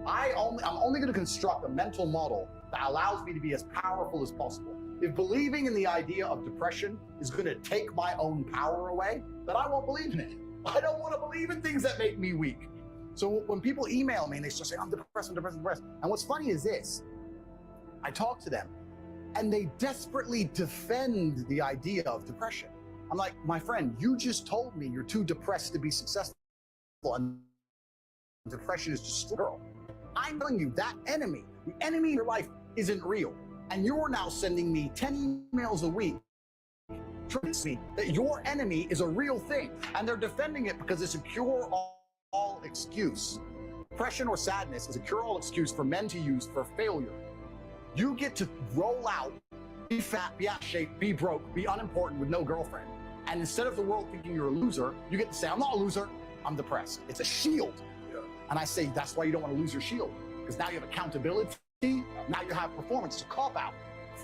I'm only gonna construct a mental model that allows me to be as powerful as possible. If believing in the idea of depression is gonna take my own power away, then I won't believe in it. I don't wanna believe in things that make me weak. So when people email me and they start saying, I'm depressed, I'm depressed, I'm depressed. And what's funny is this, I talk to them and they desperately defend the idea of depression. I'm like, my friend, you just told me you're too depressed to be successful and depression is just a girl. I'm telling you that enemy, the enemy in your life isn't real. And you're now sending me 10 emails a week tricks me that your enemy is a real thing. And they're defending it because it's a cure-all excuse. Depression or sadness is a cure-all excuse for men to use for failure. You get to roll out, be fat, be out of shape, be broke, be unimportant with no girlfriend. And instead of the world thinking you're a loser, you get to say, I'm not a loser, I'm depressed. It's a shield. And I say, that's why you don't want to lose your shield. Because now you have accountability, now you have performance. It's a cop-out.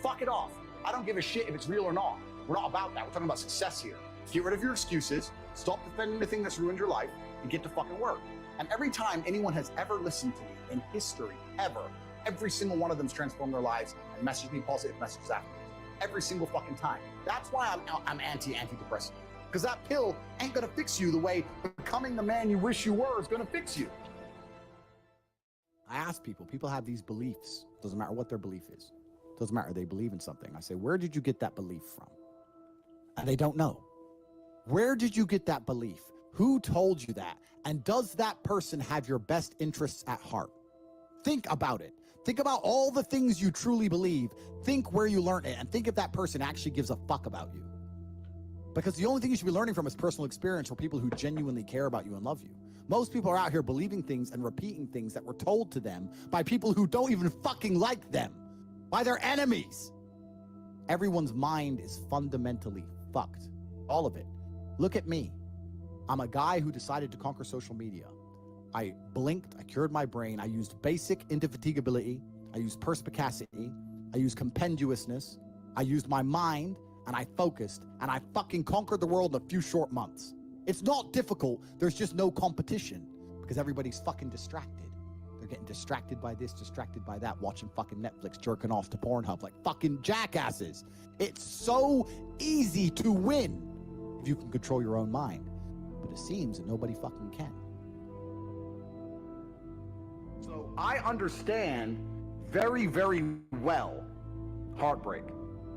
Fuck it off. I don't give a shit if it's real or not. We're not about that. We're talking about success here. Get rid of your excuses, stop defending the thing that's ruined your life, and get to fucking work. And every time anyone has ever listened to me in history, ever, every single one of them's transformed their lives and messaged me positive messages afterwards. Every single fucking time. That's why I'm antidepressant. Because that pill ain't gonna fix you the way becoming the man you wish you were is gonna fix you. I ask people have these beliefs. Doesn't matter what their belief is. Doesn't matter, they believe in something. I say, where did you get that belief from? And they don't know. Where did you get that belief? Who told you that? And does that person have your best interests at heart? Think about it. Think about all the things you truly believe. Think where you learned it, and think if that person actually gives a fuck about you. Because the only thing you should be learning from is personal experience for people who genuinely care about you and love you. Most people are out here believing things and repeating things that were told to them by people who don't even fucking like them, by their enemies. Everyone's mind is fundamentally fucked. All of it. Look at me. I'm a guy who decided to conquer social media. I blinked, I cured my brain, I used basic indefatigability, I used perspicacity, I used compendiousness, I used my mind, and I focused, and I fucking conquered the world in a few short months. It's not difficult, there's just no competition, because everybody's fucking distracted. They're getting distracted by this, distracted by that, watching fucking Netflix, jerking off to Pornhub like fucking jackasses. It's so easy to win if you can control your own mind, but it seems that nobody fucking can. So I understand very, very well heartbreak.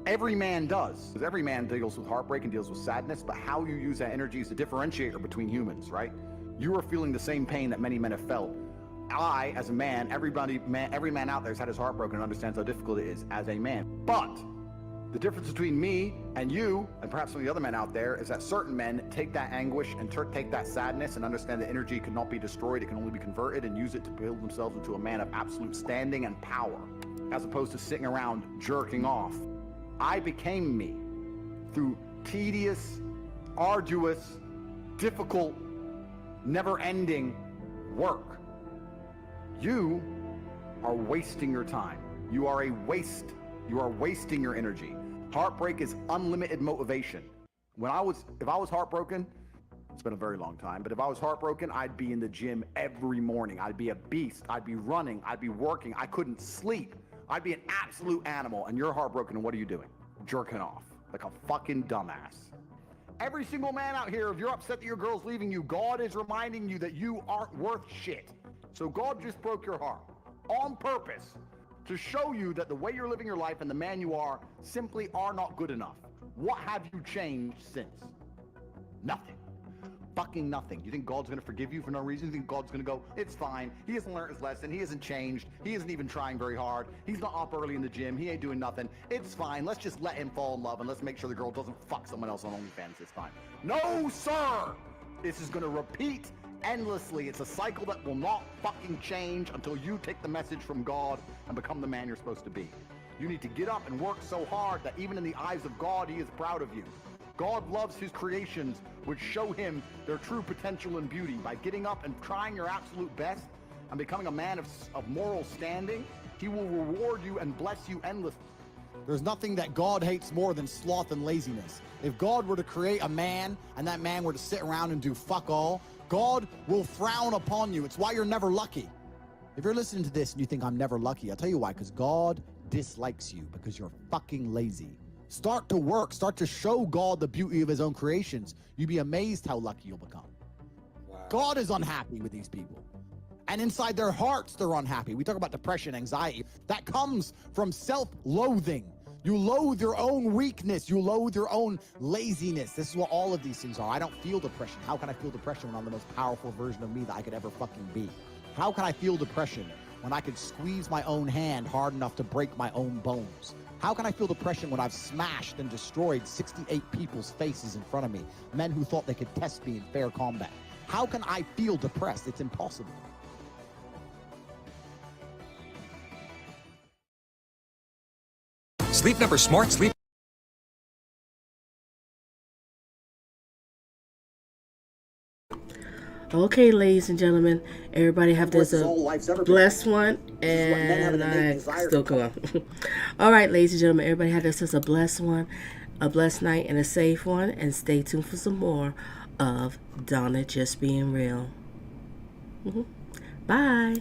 Every man does, because every man deals with heartbreak and deals with sadness, but how you use that energy is the differentiator between humans, right? You are feeling the same pain that many men have felt. I, as a man, every man out there has had his heart broken and understands how difficult it is as a man. But the difference between me and you, and perhaps some of the other men out there, is that certain men take that anguish and take that sadness and understand that energy cannot be destroyed, it can only be converted, and use it to build themselves into a man of absolute standing and power, as opposed to sitting around jerking off. I became me through tedious, arduous, difficult, never-ending work. You are wasting your time. You are a waste. You are wasting your energy. Heartbreak is unlimited motivation. If I was heartbroken, it's been a very long time, but if I was heartbroken, I'd be in the gym every morning. I'd be a beast. I'd be running. I'd be working. I couldn't sleep. I'd be an absolute animal, and you're heartbroken, and what are you doing? Jerking off like a fucking dumbass. Every single man out here, if you're upset that your girl's leaving you, God is reminding you that you aren't worth shit. So God just broke your heart on purpose to show you that the way you're living your life and the man you are simply are not good enough. What have you changed since? Nothing. Fucking nothing. You think God's gonna forgive you for no reason? You think God's gonna go, it's fine, he hasn't learned his lesson, he hasn't changed, he isn't even trying very hard, he's not up early in the gym, he ain't doing nothing, it's fine, let's just let him fall in love and let's make sure the girl doesn't fuck someone else on OnlyFans, it's fine. No, sir! This is gonna repeat endlessly. It's a cycle that will not fucking change until you take the message from God and become the man you're supposed to be. You need to get up and work so hard that even in the eyes of God, he is proud of you. God loves his creations, which show him their true potential and beauty. By getting up and trying your absolute best and becoming a man of moral standing, he will reward you and bless you endlessly. There's nothing that God hates more than sloth and laziness. If God were to create a man and that man were to sit around and do fuck all, God will frown upon you. It's why you're never lucky. If you're listening to this and you think I'm never lucky, I'll tell you why, because God dislikes you because you're fucking lazy. Start to work. Start to show God the beauty of his own creations. You'd be amazed how lucky you'll become. Wow. God is unhappy with these people. And inside their hearts, they're unhappy. We talk about depression, anxiety. That comes from self-loathing. You loathe your own weakness. You loathe your own laziness. This is what all of these things are. I don't feel depression. How can I feel depression when I'm the most powerful version of me that I could ever fucking be? How can I feel depression when I could squeeze my own hand hard enough to break my own bones? How can I feel depression when I've smashed and destroyed 68 people's faces in front of me, men who thought they could test me in fair combat? How can I feel depressed? It's impossible. Sleep Number Smart Sleep. Okay, ladies and gentlemen, everybody have this a blessed one, and I still go on. All right, ladies and gentlemen, everybody have this as a blessed one, a blessed night, and a safe one, and stay tuned for some more of Donna Just Being Real. Bye.